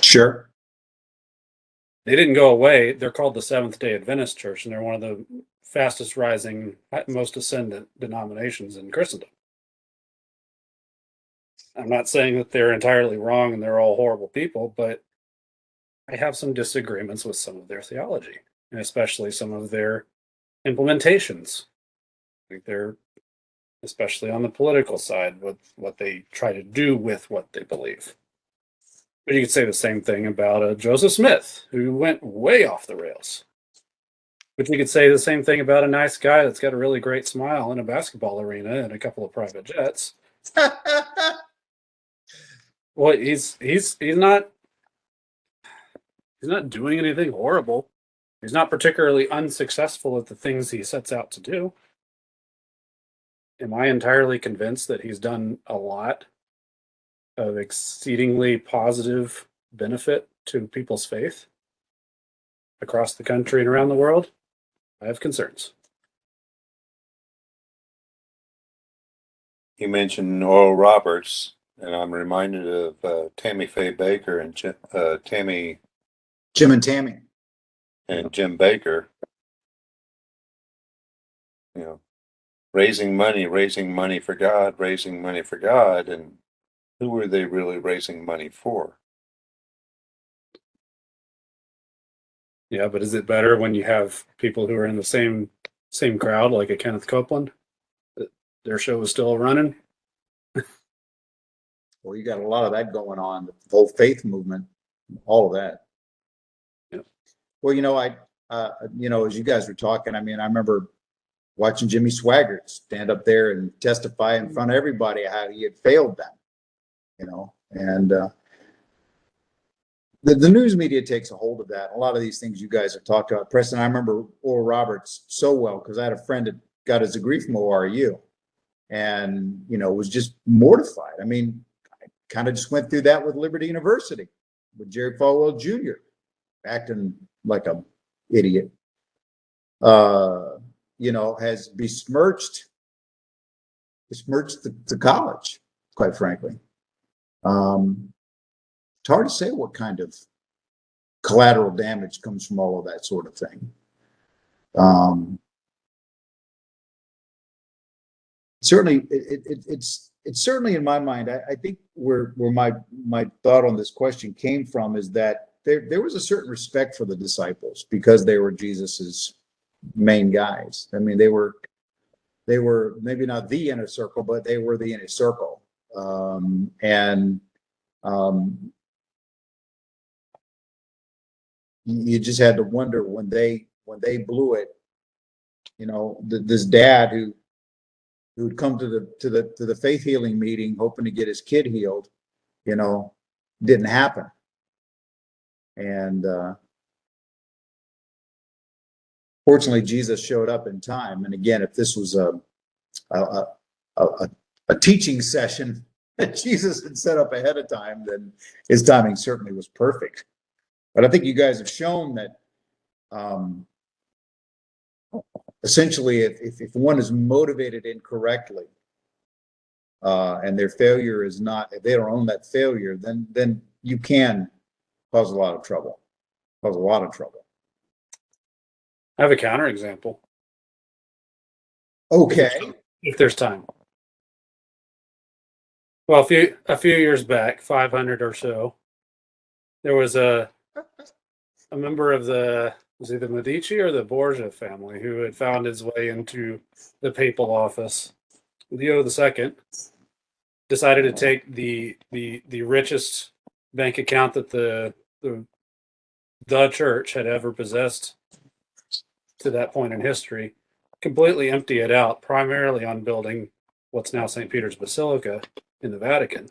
Sure. They didn't go away. They're called the Seventh-day Adventist Church, and they're one of the fastest rising, most ascendant denominations in Christendom. I'm not saying that they're entirely wrong and they're all horrible people, but I have some disagreements with some of their theology, and especially some of their implementations. I think they're, especially on the political side, with what they try to do with what they believe. But you could say the same thing about Joseph Smith, who went way off the rails. But you could say the same thing about a nice guy that's got a really great smile in a basketball arena and a couple of private jets. Well, he's not doing anything horrible. He's not particularly unsuccessful at the things he sets out to do. Am I entirely convinced that he's done a lot of exceedingly positive benefit to people's faith across the country and around the world? I have concerns. You mentioned Oral Roberts, and I'm reminded of Tammy Faye Baker and Jim and Tammy. Jim Baker. You know, raising money for God, and who were they really raising money for? Yeah, but is it better when you have people who are in the same crowd, like a Kenneth Copeland, that their show is still running? Well, you got a lot of that going on, the whole faith movement, all of that. Yep. Well, as you guys were talking, I mean, I remember watching Jimmy Swaggart stand up there and testify in front of everybody how he had failed them, and the news media takes a hold of that. A lot of these things you guys have talked about. Preston, I remember Oral Roberts so well because I had a friend that got his degree from ORU and, was just mortified. I mean, I kind of just went through that with Liberty University with Jerry Falwell Jr. acting like a idiot. Has besmirched the college, quite frankly. It's hard to say what kind of collateral damage comes from all of that sort of thing. Certainly, it's certainly in my mind. I think where my thought on this question came from is that there was a certain respect for the disciples because they were Jesus's main guys. I mean, they were maybe not the inner circle, but they were the inner circle. You just had to wonder when they blew it. This dad who'd come to the faith healing meeting hoping to get his kid healed, didn't happen. And fortunately, Jesus showed up in time. And again, if this was a teaching session that Jesus had set up ahead of time, then his timing certainly was perfect. But I think you guys have shown that essentially, if one is motivated incorrectly and their failure is not, if they don't own that failure, then you can cause a lot of trouble. I have a counterexample. Okay. If there's time. Well, a few years back, 500 or so, there was a member of was it the Medici or the Borgia family who had found his way into the papal office. Leo II decided to take the richest bank account that the church had ever possessed to that point in history, completely empty it out, primarily on building what's now St. Peter's Basilica in the Vatican.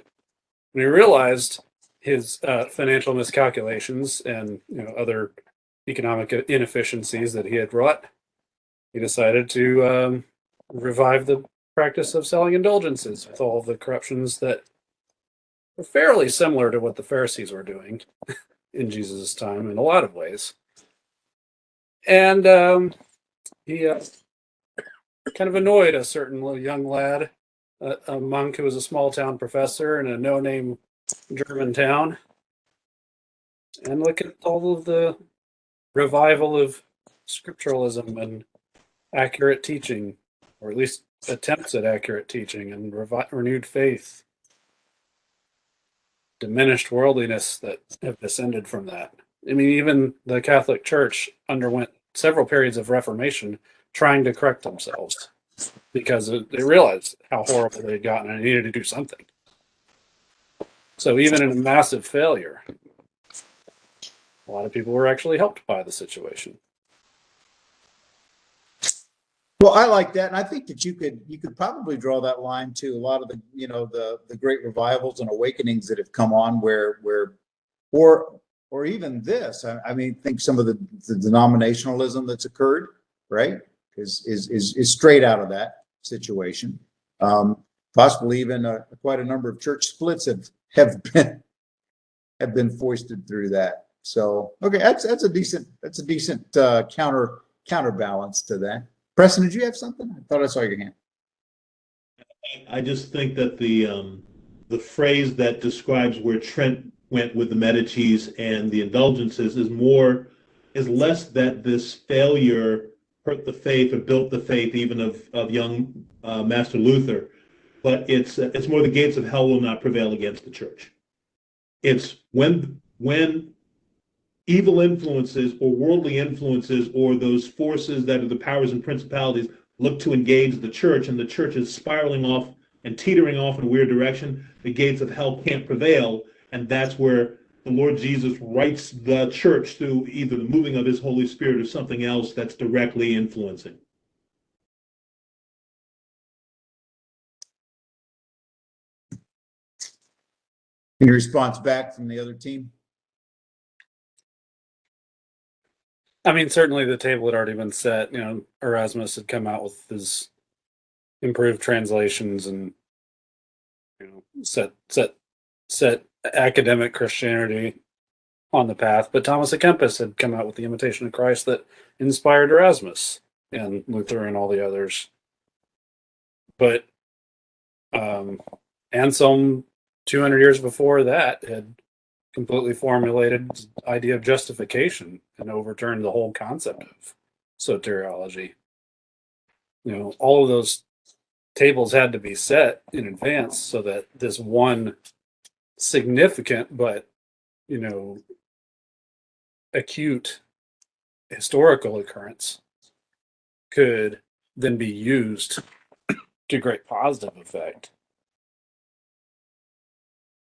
And he realized his financial miscalculations and other economic inefficiencies that he had wrought. He decided to revive the practice of selling indulgences with all the corruptions that were fairly similar to what the Pharisees were doing in Jesus' time in a lot of ways. And he kind of annoyed a certain young lad, a monk who was a small town professor in a no-name German town. And look at all of the revival of scripturalism and accurate teaching, or at least attempts at accurate teaching, and renewed faith, diminished worldliness that have descended from that. I mean, even the Catholic Church underwent several periods of Reformation trying to correct themselves because they realized how horrible they had gotten and needed to do something. So even in a massive failure, a lot of people were actually helped by the situation. Well, I like that, and I think that you could probably draw that line to a lot of the the great revivals and awakenings that have come on where or even this. I mean, think some of the denominationalism that's occurred, right? Is straight out of that situation. Possibly even quite a number of church splits have been foisted through that. So okay, that's a decent counterbalance to that. Preston, did you have something? I thought I saw your hand. I just think that the phrase that describes where Trent went with the Medicis and the indulgences is less that this failure hurt the faith or built the faith even of young Master Luther, but it's more the gates of hell will not prevail against the church. It's when evil influences or worldly influences or those forces that are the powers and principalities look to engage the church and the church is spiraling off and teetering off in a weird direction, the gates of hell can't prevail. And that's where the Lord Jesus writes the church through either the moving of his Holy Spirit or something else that's directly influencing. Any response back from the other team? I mean, certainly the table had already been set. Erasmus had come out with his improved translations and set academic Christianity on the path. But Thomas à Kempis had come out with the Imitation of Christ that inspired Erasmus and Luther and all the others. But Anselm, 200 years before that, had completely formulated the idea of justification and overturned the whole concept of soteriology. All of those tables had to be set in advance so that this one significant but acute historical occurrence could then be used to great positive effect.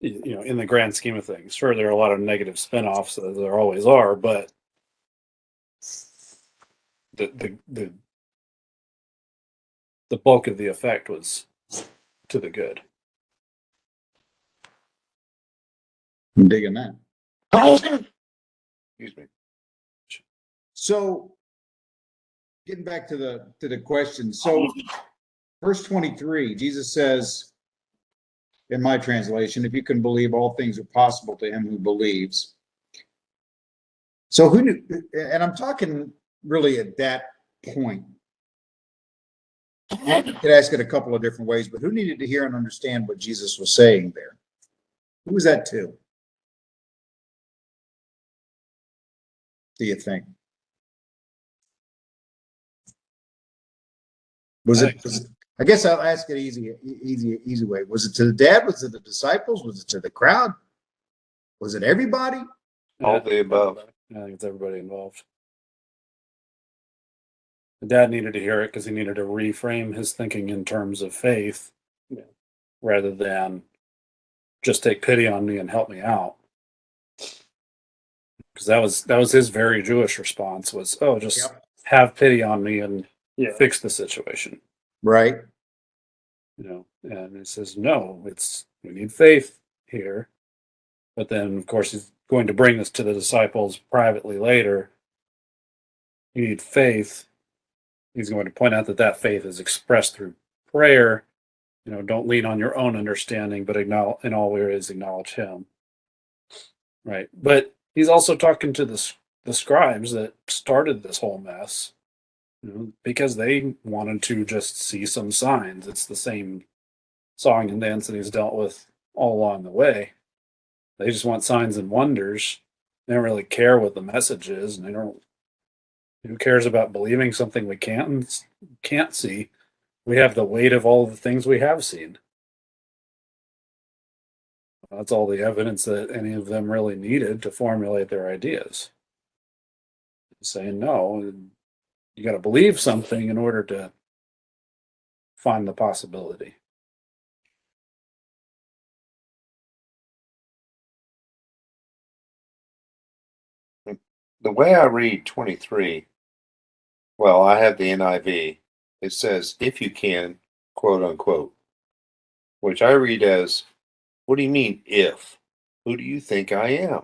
In the grand scheme of things, sure, there are a lot of negative spin-offs, as there always are, but the bulk of the effect was to the good. I'm digging that. Excuse me. So, getting back to the question. So, verse 23, Jesus says, in my translation, if you can believe, all things are possible to him who believes. So who knew, and I'm talking really at that point. I could ask it a couple of different ways, but who needed to hear and understand what Jesus was saying there? Who was that to? Do you think? Was it I guess I'll ask it easy way. Was it to the dad? Was it the disciples? Was it to the crowd? Was it everybody? All the above. I think it's everybody involved. The dad needed to hear it because he needed to reframe his thinking in terms of faith, rather than just take pity on me and help me out. Because that was his very Jewish response was, oh, just have pity on me and fix the situation. Right. And he says, no, we need faith here. But then, of course, he's going to bring this to the disciples privately later. You need faith. He's going to point out that faith is expressed through prayer. Don't lean on your own understanding, but in all areas acknowledge him. Right. But he's also talking to the scribes that started this whole mess, because they wanted to just see some signs. It's the same song and dance that he's dealt with all along the way. They just want signs and wonders. They don't really care what the message is, and they don't. Who cares about believing something we can't see? We have the weight of all the things we have seen. That's all the evidence that any of them really needed to formulate their ideas. Saying no, you got to believe something in order to find the possibility. The way I read 23, well, I have the NIV. It says, if you can, quote unquote, which I read as, what do you mean, if? Who do you think I am?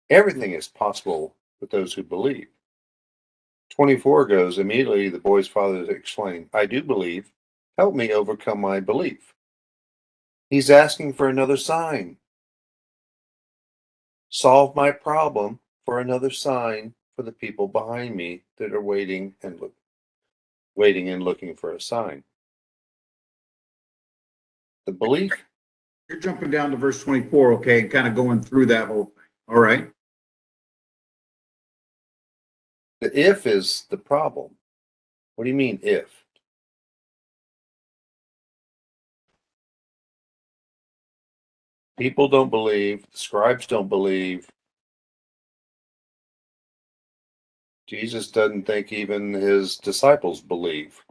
Everything is possible with those who believe. 24 goes, immediately the boy's father explained, I do believe. Help me overcome my belief. He's asking for another sign. Solve my problem for another sign for the people behind me that are waiting and looking for a sign. The belief. You're jumping down to verse 24, okay, and kind of going through that whole thing. All right. The if is the problem. What do you mean if? People don't believe, the scribes don't believe. Jesus doesn't think even his disciples believe.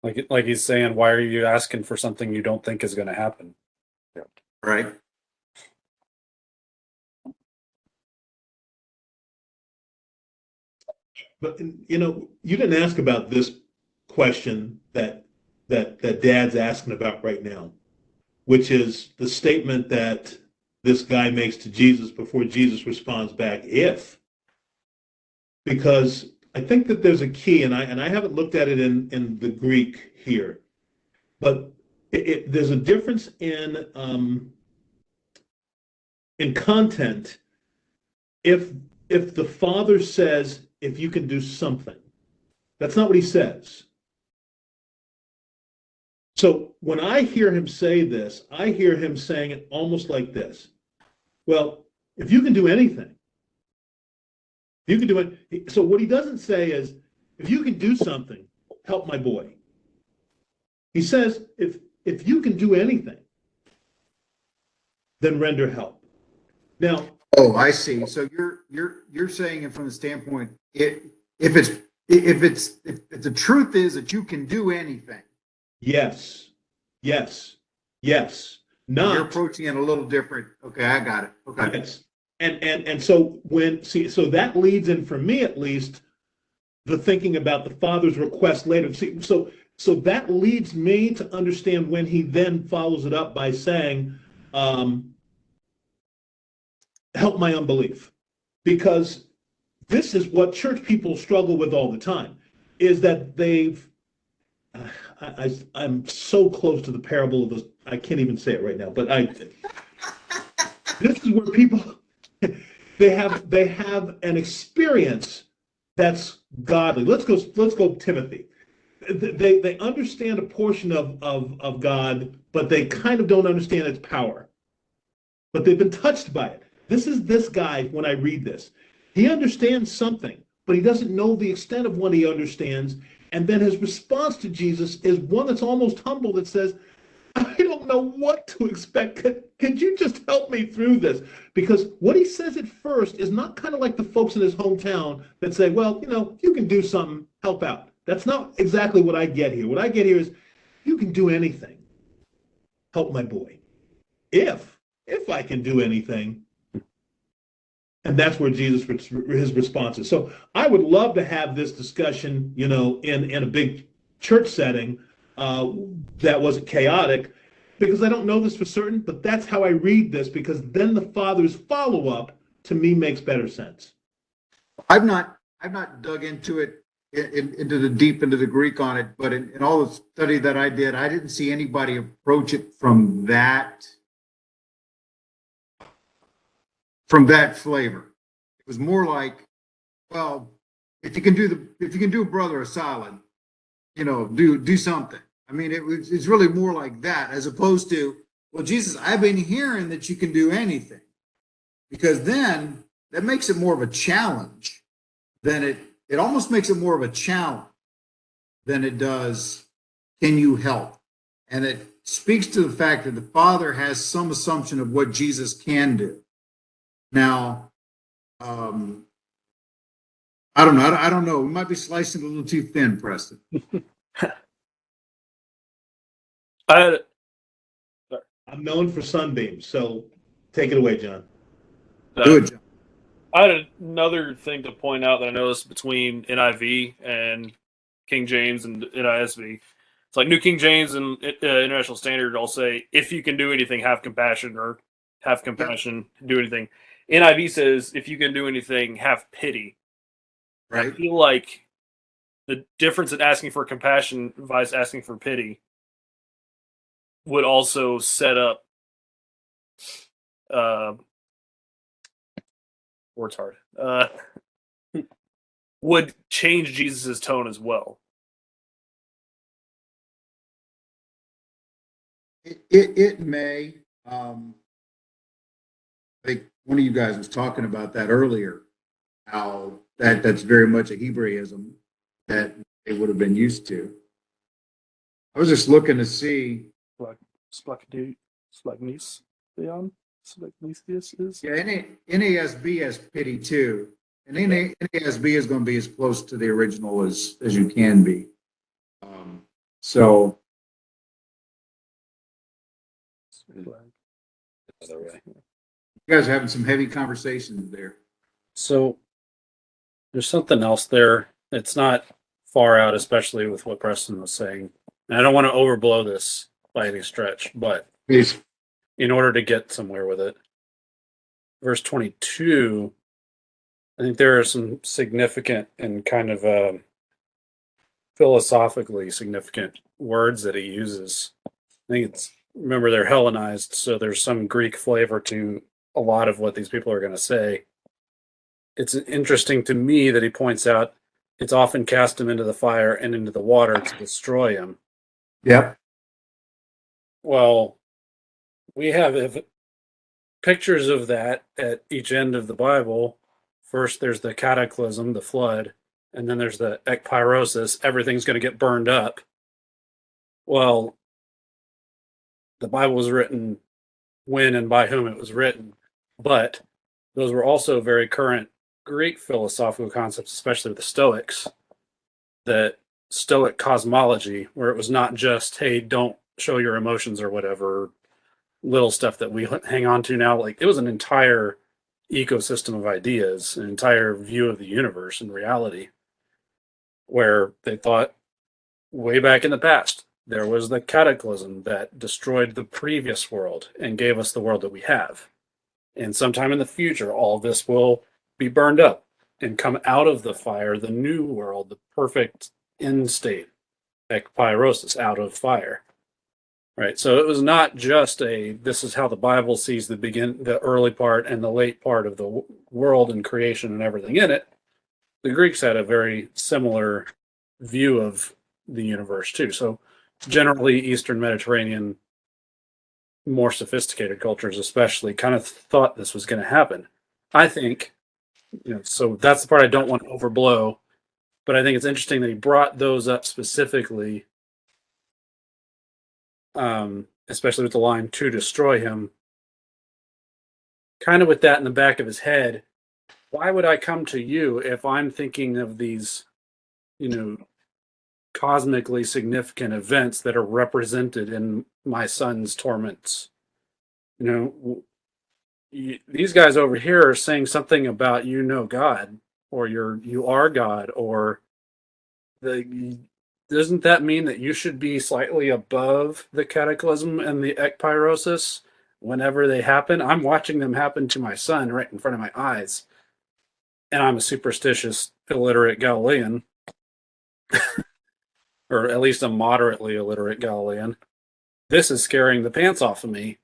Like he's saying, why are you asking for something you don't think is going to happen? Right. But you didn't ask about this question that Dad's asking about right now, which is the statement that this guy makes to Jesus before Jesus responds back, if. Because I think that there's a key, and I haven't looked at it in the Greek here, but there's a difference in content. If the father says, if you can do something, that's not what he says. So when I hear him say this, I hear him saying it almost like this. Well, if you can do anything, you can do it. So what he doesn't say is, if you can do something, help my boy. He says, if you can do anything, then render help. Now, oh, I see. So you're saying it from the standpoint, if the truth is that you can do anything. Yes. Not, you're approaching it a little different. Okay, I got it. Okay. Yes. And so so that leads in, for me at least, the thinking about the father's request later. So that leads me to understand when he then follows it up by saying, help my unbelief. Because this is what church people struggle with all the time, is that I'm so close to the parable of the, I can't even say it right now, but this is where people, they have an experience that's godly. Let's go Timothy. They understand a portion of God, but they kind of don't understand its power. But they've been touched by it. This is this guy, when I read this. He understands something, but he doesn't know the extent of what he understands. And then his response to Jesus is one that's almost humble, that says, I don't know what to expect. Could you just help me through this? Because what he says at first is not kind of like the folks in his hometown that say, well, you can do something, help out. That's not exactly what I get here. What I get here is, you can do anything. Help my boy. If I can do anything. And that's where Jesus, his response is. So I would love to have this discussion, in a big church setting that wasn't chaotic, because I don't know this for certain, but that's how I read this, because then the Father's follow-up to me makes better sense. I've not dug into it into the Greek on it, but in all the study that I did, I didn't see anybody approach it from that flavor. It was more like, well, if you can do a brother a solid, do something. I mean, it's really more like that, as opposed to, well, Jesus, I've been hearing that you can do anything, because then that makes it more of a challenge than it almost makes it more of a challenge than it does, can you help? And it speaks to the fact that the Father has some assumption of what Jesus can do. Now, I don't know. I don't know. We might be slicing it a little too thin, Preston. I'm known for sunbeams, so take it away, John. Good, John. I had another thing to point out that I noticed between NIV and King James and NISV. It's like New King James and International Standard all say, if you can do anything, have compassion, or have compassion, do anything. NIV says, if you can do anything, have pity. Right. I feel like the difference in asking for compassion versus asking for pity would also set up word's hard. Would change Jesus's tone as well. It may. I think one of you guys was talking about that earlier, how that's very much a Hebraism that they would have been used to. I was just looking to see. Splagnius is. Yeah, NASB has pity too. And NASB is going to be as close to the original as you can be. So. Other way. You guys are having some heavy conversations there. So there's something else there. It's not far out, especially with what Preston was saying. And I don't want to overblow this by any stretch, but Please. in order to get somewhere with it, verse 22, I think there are some significant and kind of philosophically significant words that he uses. I think remember, they're Hellenized, so there's some Greek flavor to a lot of what these people are going to say. It's interesting to me that he points out it's often cast him into the fire and into the water to destroy him. Yep. Well, we have pictures of that at each end of the Bible. First, there's the cataclysm, the flood, and then there's the ekpyrosis. Everything's going to get burned up. Well, the Bible was written when and by whom it was written, but those were also very current Greek philosophical concepts, especially with the Stoics, that Stoic cosmology, where it was not just, hey, don't show your emotions or whatever, little stuff that we hang on to now. Like, it was an entire ecosystem of ideas, an entire view of the universe and reality, where they thought way back in the past, there was the cataclysm that destroyed the previous world and gave us the world that we have. And sometime in the future, all of this will be burned up and come out of the fire, the new world, the perfect end state, ekpyrosis, out of fire. Right. So it was not just this is how the Bible sees the early part and the late part of the world and creation and everything in it. The Greeks had a very similar view of the universe too. So generally, Eastern Mediterranean, more sophisticated cultures especially, kind of thought this was going to happen. I think, so that's the part I don't want to overblow. But I think it's interesting that he brought those up specifically, especially with the line to destroy him. Kind of with that in the back of his head, why would I come to you if I'm thinking of these, cosmically significant events that are represented in my son's torments? These guys over here are saying something about God, or you are God, or doesn't that mean that you should be slightly above the cataclysm and the ekpyrosis whenever they happen? I'm watching them happen to my son right in front of my eyes, and I'm a superstitious, illiterate Galilean, or at least a moderately illiterate Galilean. This is scaring the pants off of me.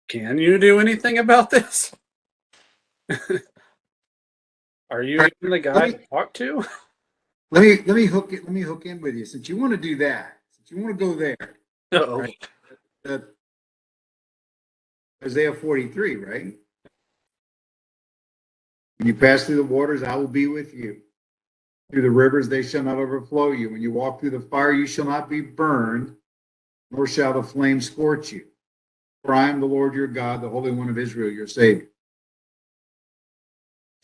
Can you do anything about this? Are you even the guy to talk to? Let me hook in with you. Since you want to do that, since you want to go there, No. right? Isaiah 43, right? When you pass through the waters, I will be with you. Through the rivers, they shall not overflow you. When you walk through the fire, you shall not be burned, nor shall the flame scorch you. For I am the Lord your God, the Holy One of Israel, your Savior.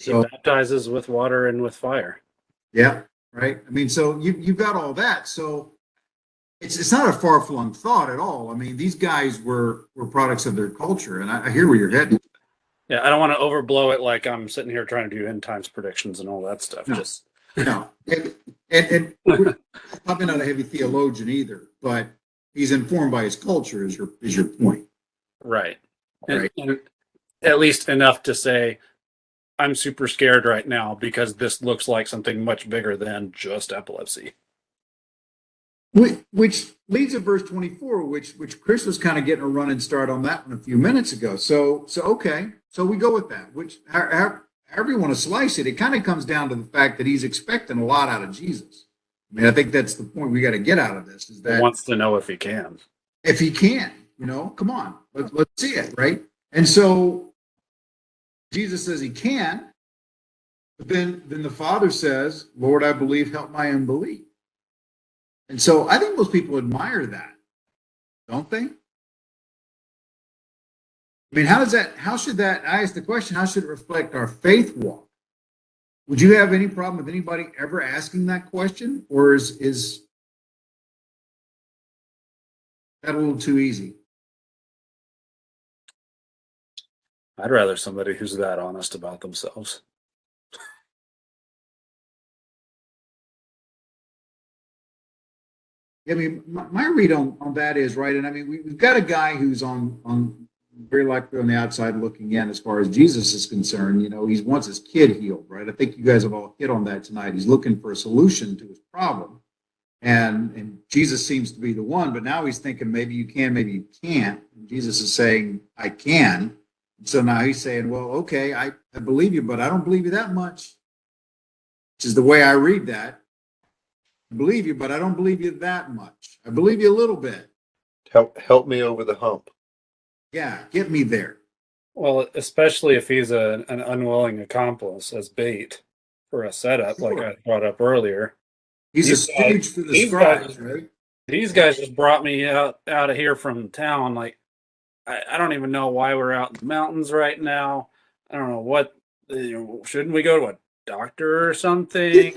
So, he baptizes with water and with fire. Yeah, right. I mean, so you've got all that. So it's not a far-flung thought at all. I mean, these guys were products of their culture, and I hear where you're heading. Yeah, I don't want to overblow it like I'm sitting here trying to do end times predictions and all that stuff. No. Just No, and we're probably not a heavy theologian either, but he's informed by his culture. Is your point? right. Right. And at least enough to say, I'm super scared right now because this looks like something much bigger than just epilepsy. Which leads to verse 24, which Chris was kind of getting a running start on that one a few minutes ago. So okay, so we go with that. Which however you want to slice it, it kind of comes down to the fact that he's expecting a lot out of Jesus. I mean, I think that's the point we got to get out of this. Is that He wants to know if he can. if he can, come on, let's see it, right? And so Jesus says he can, but then the Father says, Lord, I believe, help my unbelief. And so I think most people admire that, don't they? I mean, how should that, I asked the question, how should it reflect our faith walk? Would you have any problem with anybody ever asking that question? Or is that a little too easy? I'd rather somebody who's that honest about themselves. I mean, my read on that is, right, and I mean, we've got a guy who's on very likely on the outside looking in as far as Jesus is concerned. He wants his kid healed, right? I think you guys have all hit on that tonight. He's looking for a solution to his problem. And Jesus seems to be the one, but now he's thinking maybe you can, maybe you can't. And Jesus is saying, I can. So now he's saying, well, okay, I believe you, but I don't believe you that much, which is the way I read that. I believe you, but I don't believe you that much. I believe you a little bit. Help me over the hump. Yeah, get me there. Well, especially if he's an unwilling accomplice as bait for a setup, Sure. like I brought up earlier. He's a These guys- stooge for the these scribes, guys- right? These guys just brought me out of here from town. Like, I don't even know why we're out in the mountains right now. I don't know what. Shouldn't we go to a doctor or something?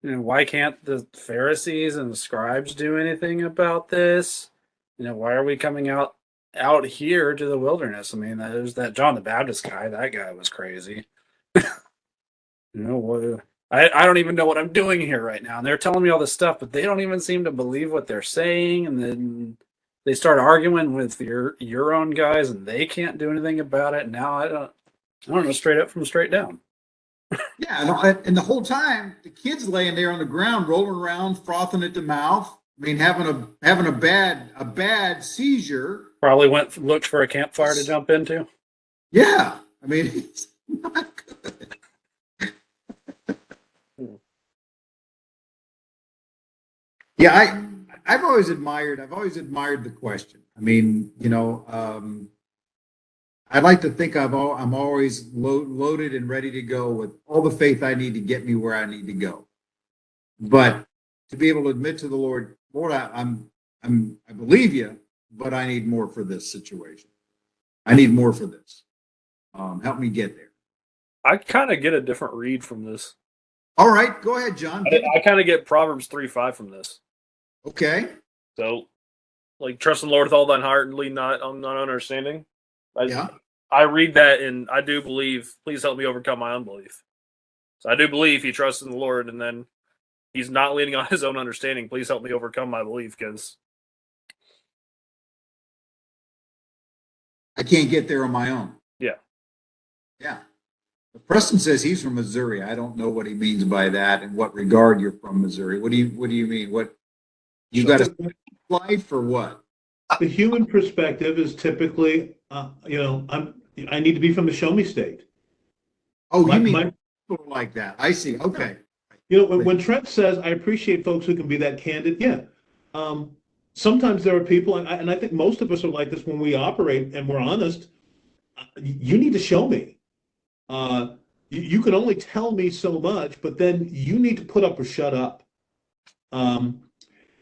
Why can't the Pharisees and the scribes do anything about this? Why are we coming out here to the wilderness? I mean, there's that John the Baptist guy. That guy was crazy. What? I don't even know what I'm doing here right now. And they're telling me all this stuff, but they don't even seem to believe what they're saying. And then they start arguing with your own guys, and they can't do anything about it. Now I don't know straight up from straight down. Yeah, and the whole time the kid's laying there on the ground, rolling around, frothing at the mouth. I mean, having a bad seizure. Probably looked for a campfire to jump into. Yeah, I mean, it's not good. Yeah, I've always admired the question. I mean, I'd like to think I'm always loaded and ready to go with all the faith I need to get me where I need to go. But to be able to admit to the Lord, Lord, I believe you, but I need more for this situation. I need more for this. Help me get there. I kind of get a different read from this. All right, go ahead, John. I kind of get Proverbs 3:5 from this. Okay. So, like, trust in the Lord with all thine heart and lean not on understanding. Yeah. I read that and I do believe, please help me overcome my unbelief. So I do believe he trusts in the Lord and then he's not leaning on his own understanding. Please help me overcome my belief because I can't get there on my own. Yeah. Yeah. Preston says he's from Missouri. I don't know what he means by that. In what regard you're from Missouri? What do you mean? What you got a life or what? The human perspective is typically, I need to be from the show me state. Oh, you mean people like that? I see. Okay. When Trent says, I appreciate folks who can be that candid. Yeah. Sometimes there are people, and I think most of us are like this when we operate and we're honest. You need to show me. You can only tell me so much, but then you need to put up or shut up.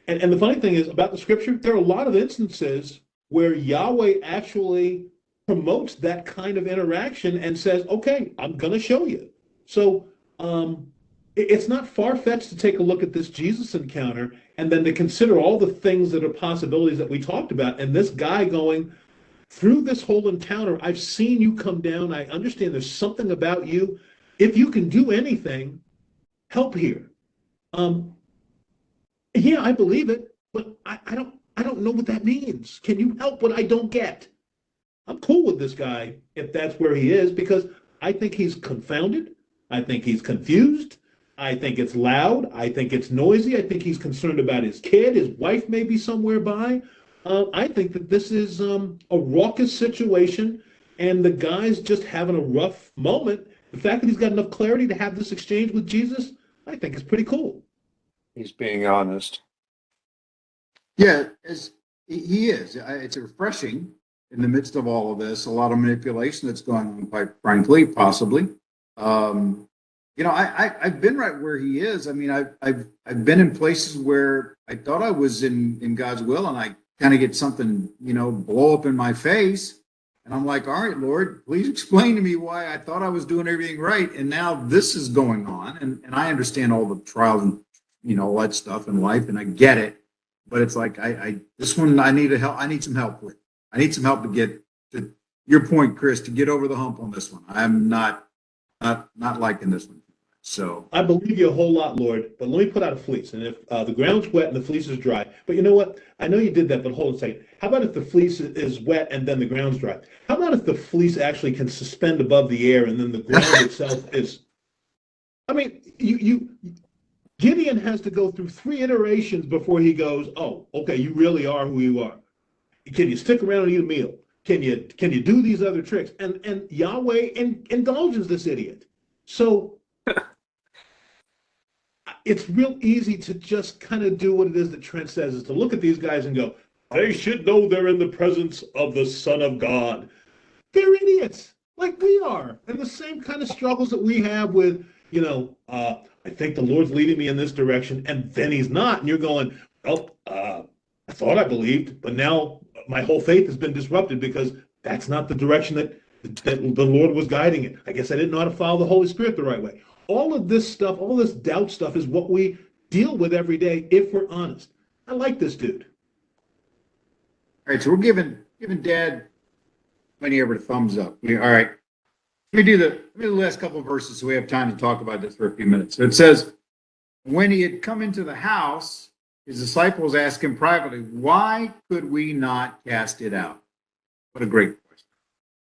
And the funny thing is about the scripture, there are a lot of instances where Yahweh actually promotes that kind of interaction and says, okay, I'm going to show you. So it's not far-fetched to take a look at this Jesus encounter and then to consider all the things that are possibilities that we talked about. And this guy going, through this whole encounter, I've seen you come down. I understand there's something about you. If you can do anything, help here. Yeah, I believe it, but I don't know what that means. Can you help what I don't get? I'm cool with this guy if that's where he is because I think he's confounded. I think he's confused. I think it's loud. I think it's noisy. I think he's concerned about his kid. His wife may be somewhere by. I think that this is a raucous situation, and the guy's just having a rough moment. The fact that he's got enough clarity to have this exchange with Jesus, I think is pretty cool. He's being honest. Yeah, he is. It's refreshing in the midst of all of this. A lot of manipulation that's going on, quite frankly, possibly. I've been right where he is. I mean, I've been in places where I thought I was in God's will, and I kind of get something, blow up in my face. And I'm like, all right, Lord, please explain to me why I thought I was doing everything right. And now this is going on. And I understand all the trials and, all that stuff in life. And I get it. But it's like, this one, I need some help with. I need some help to get to your point, Chris, to get over the hump on this one. I'm not liking this one. So I believe you a whole lot, Lord, but let me put out a fleece. And if the ground's wet and the fleece is dry, but you know what? I know you did that, but hold on a second. How about if the fleece is wet and then the ground's dry? How about if the fleece actually can suspend above the air and then the ground itself is? I mean, Gideon has to go through 3 iterations before he goes, oh, okay, you really are who you are. Can you stick around and eat a meal? Can you do these other tricks? And Yahweh indulges this idiot. So it's real easy to just kind of do what it is that Trent says, is to look at these guys and go, they should know they're in the presence of the Son of God. They're idiots, like we are. And the same kind of struggles that we have with, I think the Lord's leading me in this direction, and then he's not. And you're going, well, I thought I believed, but now my whole faith has been disrupted because that's not the direction that the Lord was guiding it. I guess I didn't know how to follow the Holy Spirit the right way. All of this stuff, all this doubt stuff is what we deal with every day if we're honest. I like this dude. All right, so we're giving Dad plenty of a thumbs up. All right. Let me do the last couple of verses so we have time to talk about this for a few minutes. So it says, when he had come into the house, his disciples asked him privately, why could we not cast it out? What a great question.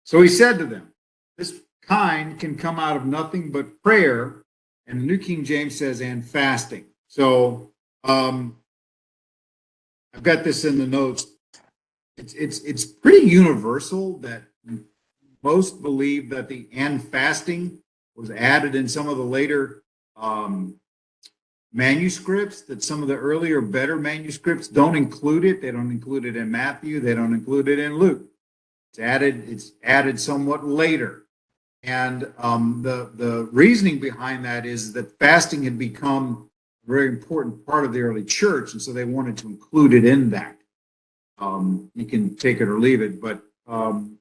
So he said to them, this kind can come out of nothing but prayer. And the New King James says, and fasting. So I've got this in the notes. It's pretty universal that most believe that the and fasting was added in some of the later manuscripts, that some of the earlier better manuscripts don't include it. They don't include it in Matthew. They don't include it in Luke. It's added somewhat later. And the reasoning behind that is that fasting had become a very important part of the early church, and so they wanted to include it in that. You can take it or leave it, but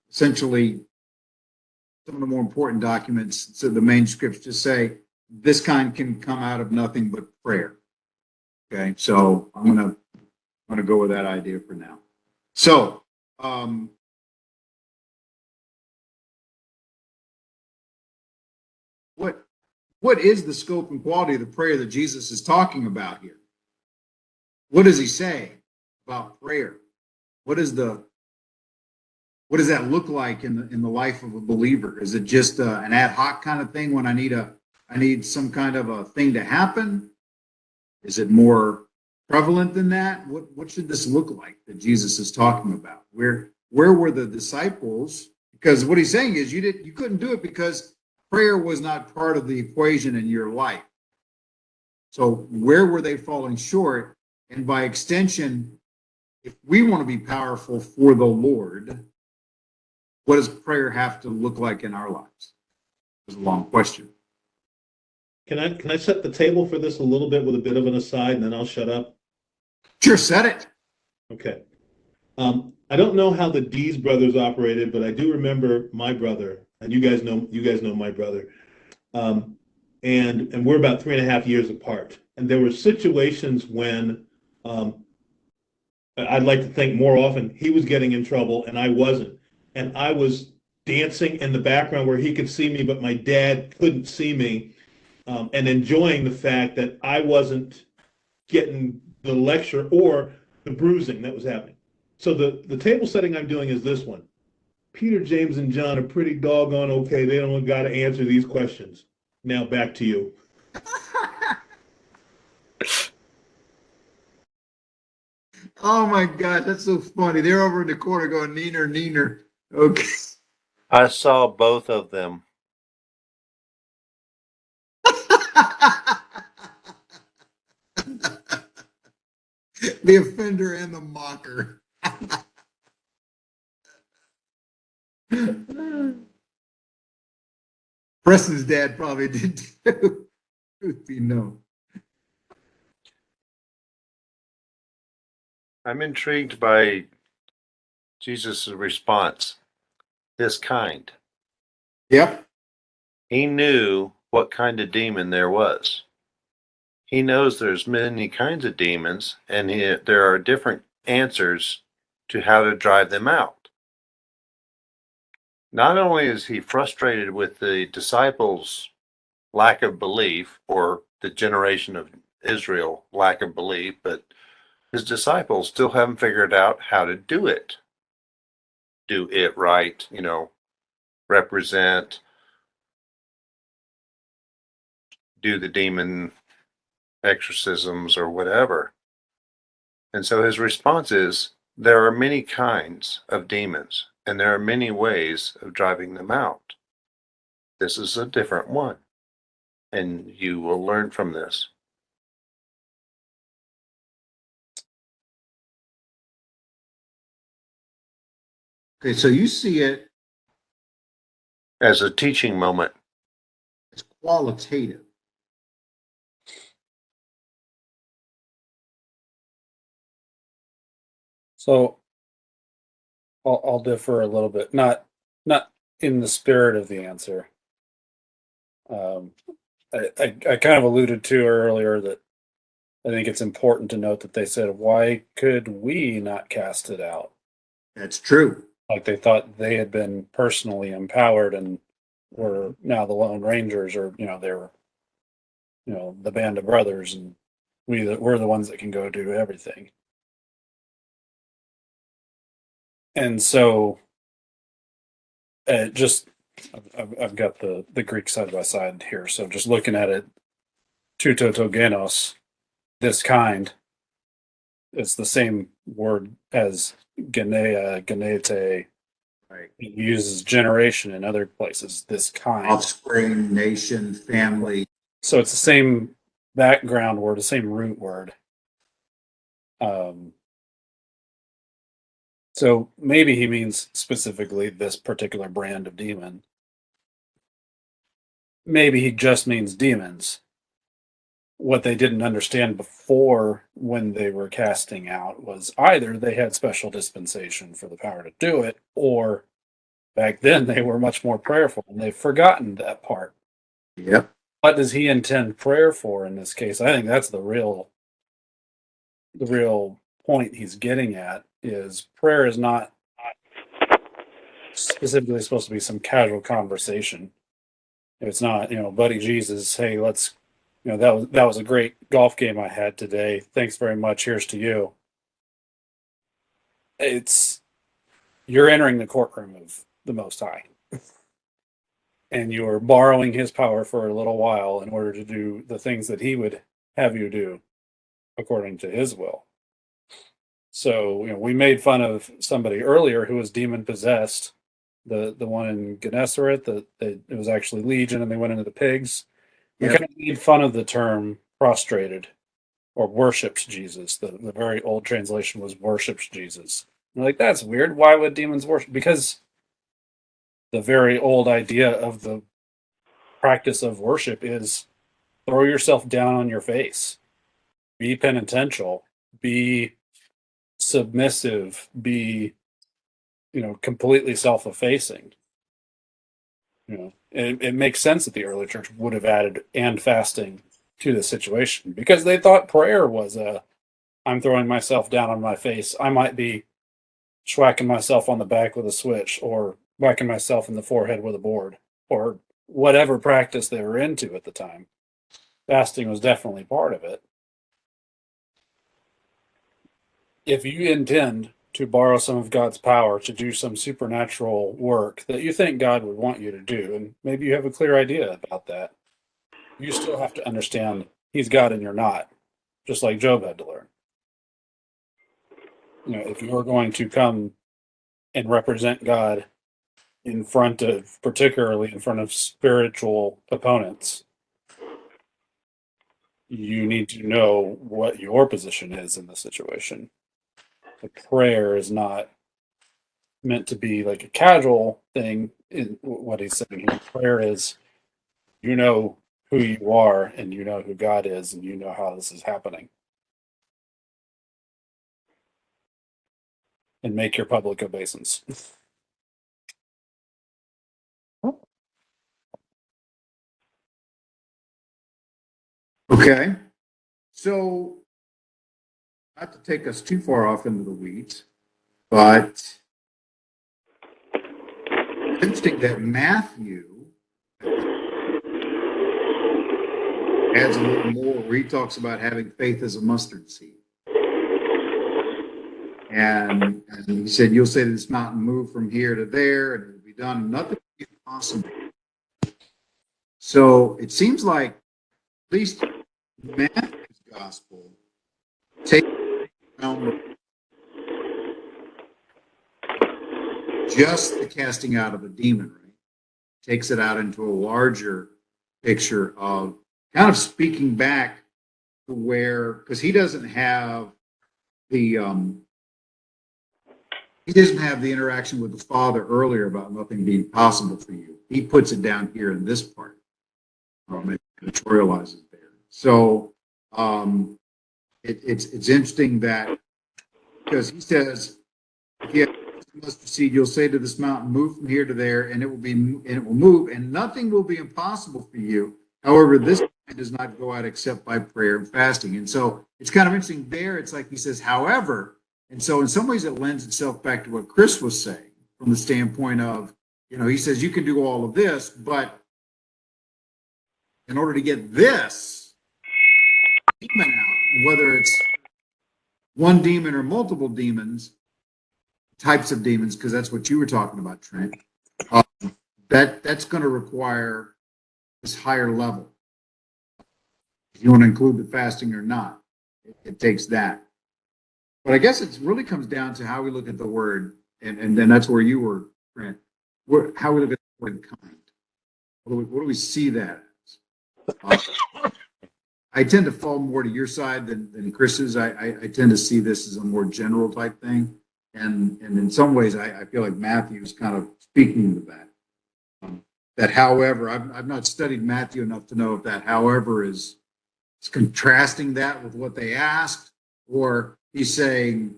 essentially, some of the more important documents, so the manuscripts just say this kind can come out of nothing but prayer. Okay, so I'm gonna go with that idea for now. So, what is the scope and quality of the prayer that Jesus is talking about here? What does he say about prayer? What does that look like in the life of a believer? Is it just an ad hoc kind of thing when I need some kind of a thing to happen? Is it more prevalent than that? What should this look like that Jesus is talking about? Where were the disciples? Because what he's saying is you couldn't do it because prayer was not part of the equation in your life. So where were they falling short? And by extension, if we want to be powerful for the Lord, what does prayer have to look like in our lives? It's a long question. Can I set the table for this a little bit with a bit of an aside, and then I'll shut up? Sure, set it. Okay. I don't know how the Dees brothers operated, but I do remember my brother, and you guys know my brother. And we're about 3.5 years apart. And there were situations when I'd like to think more often he was getting in trouble and I wasn't. And I was dancing in the background where he could see me, but my dad couldn't see me, and enjoying the fact that I wasn't getting the lecture or the bruising that was happening. So the table setting I'm doing is this one. Peter, James, and John are pretty doggone okay. They don't got to answer these questions. Now back to you. Oh my gosh, that's so funny. They're over in the corner going, neener, neener. Okay. I saw both of them. The offender and the mocker. Preston's dad probably did too. Truth be known. I'm intrigued by Jesus' response. This kind. Yep. He knew what kind of demon there was. He knows there's many kinds of demons, and there are different answers to how to drive them out. Not only is he frustrated with the disciples' lack of belief, or the generation of Israel lack of belief, but his disciples still haven't figured out how to do it. Do it right, represent, do the demon exorcisms or whatever. And so his response is, there are many kinds of demons, and there are many ways of driving them out. This is a different one, and you will learn from this. Okay, so you see it As a teaching moment. as qualitative. So I'll differ a little bit, not in the spirit of the answer. I kind of alluded to earlier that I think it's important to note that they said, why could we not cast it out? That's true. Like they thought they had been personally empowered and were now the Lone Rangers, or they were the band of brothers, and we're the ones that can go do everything. And so I've got the Greek side by side here. So just looking at it, tutotogenos, this kind, it's the same word as genea, genete. Right. It uses generation in other places, this kind. Offspring, nation, family. So it's the same background word, the same root word. So maybe he means specifically this particular brand of demon. Maybe he just means demons. What they didn't understand before when they were casting out was either they had special dispensation for the power to do it, or back then they were much more prayerful and they've forgotten that part. Yep. What does he intend prayer for in this case? I think that's the real point he's getting at is prayer is not specifically supposed to be some casual conversation. It's not, buddy Jesus, hey, let's, that was a great golf game I had today. Thanks very much. Here's to you. It's you're entering the courtroom of the Most High. And you're borrowing his power for a little while in order to do the things that he would have you do according to his will. So, we made fun of somebody earlier who was demon possessed. The one in Gennesaret, it was actually Legion and they went into the pigs. We Yep. kind of made fun of the term prostrated or worships Jesus. The very old translation was worships Jesus. We're like, that's weird. Why would demons worship? Because the very old idea of the practice of worship is throw yourself down on your face, be penitential, be submissive, be completely self-effacing. It makes sense that the early church would have added and fasting to the situation because they thought prayer was I'm throwing myself down on my face. I might be schwacking myself on the back with a switch or whacking myself in the forehead with a board or whatever practice they were into at the time. Fasting was definitely part of it. If you intend to borrow some of God's power to do some supernatural work that you think God would want you to do, and maybe you have a clear idea about that, you still have to understand he's God and you're not, just like Job had to learn. If you're going to come and represent God particularly in front of spiritual opponents, you need to know what your position is in the situation. The prayer is not meant to be like a casual thing in what he's saying here. Prayer is, who you are and you know who God is and you know how this is happening. And make your public obeisance. Okay. So, not to take us too far off into the weeds, but it's interesting that Matthew adds a little more where he talks about having faith as a mustard seed. And he said, you'll say to this mountain, move from here to there, and it will be done, and nothing will be impossible. So it seems like, at least Matthew's gospel, takes just the casting out of a demon, right? Takes it out into a larger picture of kind of speaking back to where, because he doesn't have the interaction with the Father earlier about nothing being possible for you. He puts it down here in this part, and editorializes it there. So it's interesting that because he says, if you have mustard seed, you'll say to this mountain, move from here to there, and it will move, and nothing will be impossible for you. However, this does not go out except by prayer and fasting. And so it's kind of interesting there. It's like he says, however, and so in some ways it lends itself back to what Chris was saying from the standpoint of, he says you can do all of this, but in order to get this demon out, whether it's one demon or multiple demons, types of demons, because that's what you were talking about, Trent, that's going to require this higher level. If you want to include the fasting or not, it takes that. But I guess it really comes down to how we look at the word, and then that's where you were, Trent, how we look at the word kind. What do we see that as? I tend to fall more to your side than Chris's. I tend to see this as a more general type thing. And in some ways, I feel like Matthew's kind of speaking to that. That however, I've not studied Matthew enough to know if that however is contrasting that with what they asked, or he's saying,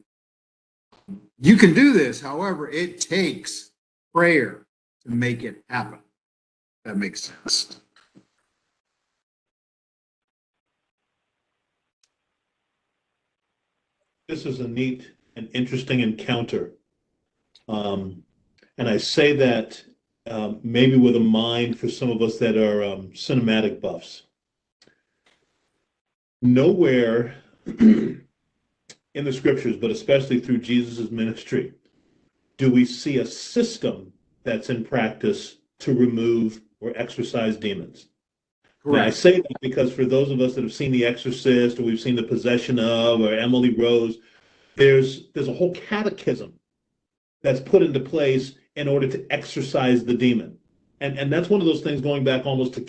you can do this. However, it takes prayer to make it happen. That makes sense. This is a neat and interesting encounter. And I say that maybe with a mind for some of us that are cinematic buffs. Nowhere in the scriptures, but especially through Jesus' ministry, do we see a system that's in practice to remove or exorcise demons. And I say that because for those of us that have seen The Exorcist, or we've seen The Possession of, or Emily Rose, there's a whole catechism that's put into place in order to exorcise the demon. And that's one of those things going back almost to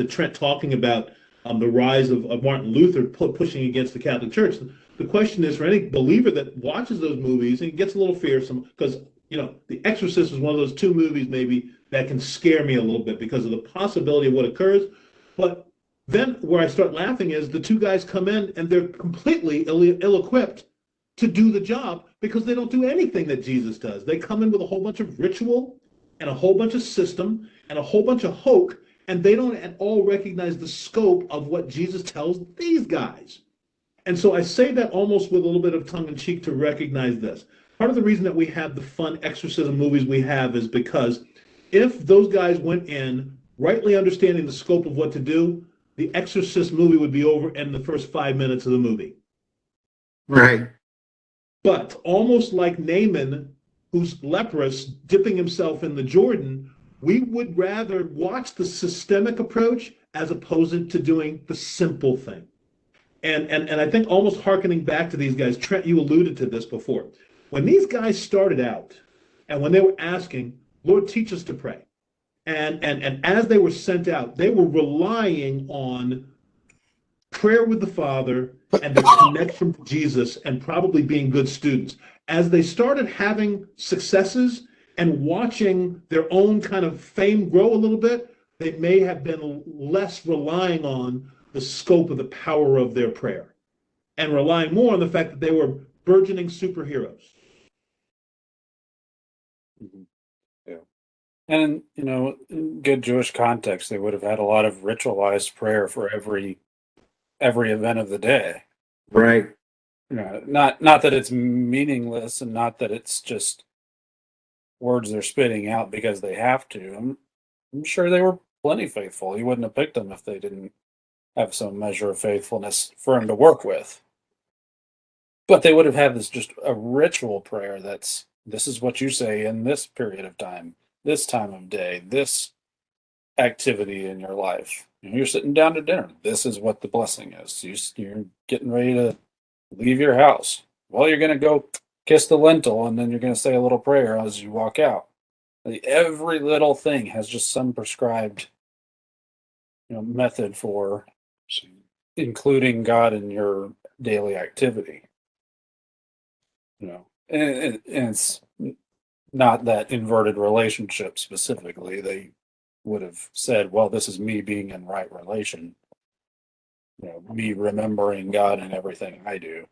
Trent talking about the rise of Martin Luther pushing against the Catholic Church. The question is for any believer that watches those movies and gets a little fearsome, because The Exorcist is one of those two movies maybe that can scare me a little bit because of the possibility of what occurs. But then where I start laughing is the two guys come in and they're completely ill-equipped to do the job because they don't do anything that Jesus does. They come in with a whole bunch of ritual and a whole bunch of system and a whole bunch of hoke, and they don't at all recognize the scope of what Jesus tells these guys. And so I say that almost with a little bit of tongue in cheek to recognize this. Part of the reason that we have the fun exorcism movies we have is because if those guys went in rightly understanding the scope of what to do, the Exorcist movie would be over in the first 5 minutes of the movie. Right. But almost like Naaman, who's leprous, dipping himself in the Jordan, we would rather watch the systemic approach as opposed to doing the simple thing. And I think almost hearkening back to these guys, Trent, you alluded to this before. When these guys started out and when they were asking, Lord, teach us to pray. And as they were sent out, they were relying on prayer with the Father and the connection to Jesus and probably being good students. As they started having successes and watching their own kind of fame grow a little bit, they may have been less relying on the scope of the power of their prayer and relying more on the fact that they were burgeoning superheroes. Yeah. And, in good Jewish context, they would have had a lot of ritualized prayer for every event of the day. Right. Not that it's meaningless and not that it's just words they're spitting out because they have to. I'm sure they were plenty faithful. He wouldn't have picked them if they didn't have some measure of faithfulness for him to work with. But they would have had just a ritual prayer this is what you say in this period of time, this time of day, this activity in your life. You're sitting down to dinner. This is what the blessing is. You're getting ready to leave your house. Well, you're going to go kiss the lintel, and then you're going to say a little prayer as you walk out. Every little thing has just some prescribed method for including God in your daily activity. And it's not that inverted relationship specifically. They would have said, well, this is me being in right relation, me remembering God in everything I do.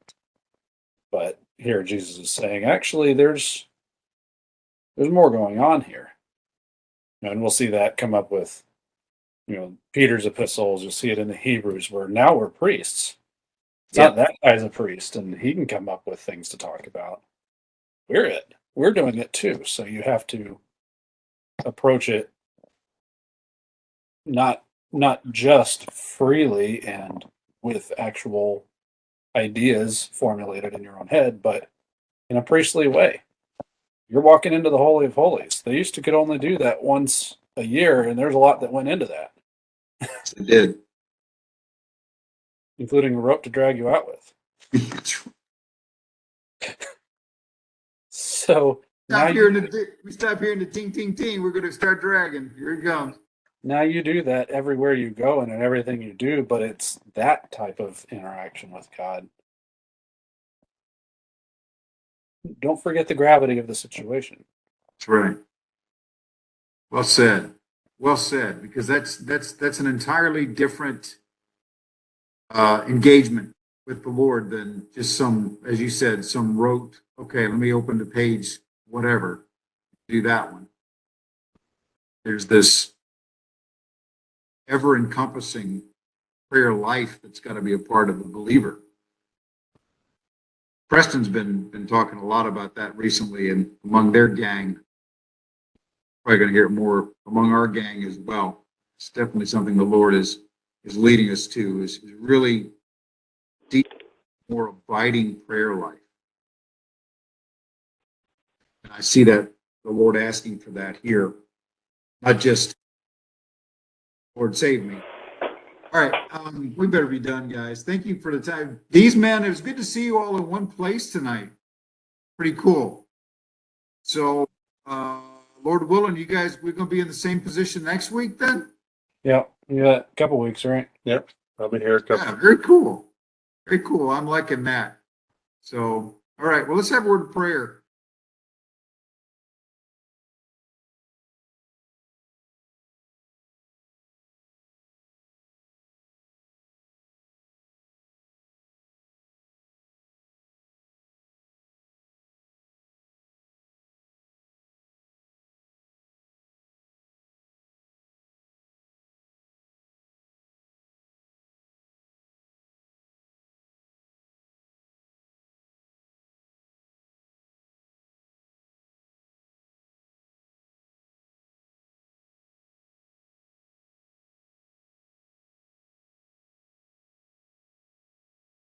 But here Jesus is saying, actually, there's more going on here. And we'll see that come up with, Peter's epistles. You'll see it in the Hebrews, where now we're priests. It's not that guy's a priest, and he can come up with things to talk about. We're doing it too. So you have to approach it not just freely and with actual ideas formulated in your own head, but in a priestly way. You're walking into the Holy of Holies. They used to could only do that once a year, and there's a lot that went into that. It did. Including a rope to drag you out with. So we stop hearing the ting ting ting. We're going to start dragging. Here it comes. Now you do that everywhere you go and in everything you do, but it's that type of interaction with God. don't forget the gravity of the situation. That's right. Well said. Well said, because that's an entirely different engagement with the Lord than just some, as you said, some rote, okay, let me open the page, whatever, do that one. There's this ever encompassing prayer life that's got to be a part of the believer. Preston's been talking a lot about that recently, and among their gang, probably going to hear it more among our gang as well. It's definitely something the Lord is leading us to, is really deep, more abiding prayer life. And I see that the Lord asking for that here, not just Lord save me. All right, we better be done, guys. Thank you for the time. These men, it was good to see you all in one place tonight. Pretty cool. So, Lord willing, you guys, we're going to be in the same position next week then? Yeah, a couple weeks, right? Yep. I'll be here a couple. Yeah, very cool. Very cool. I'm liking that. So, all right, well, let's have a word of prayer.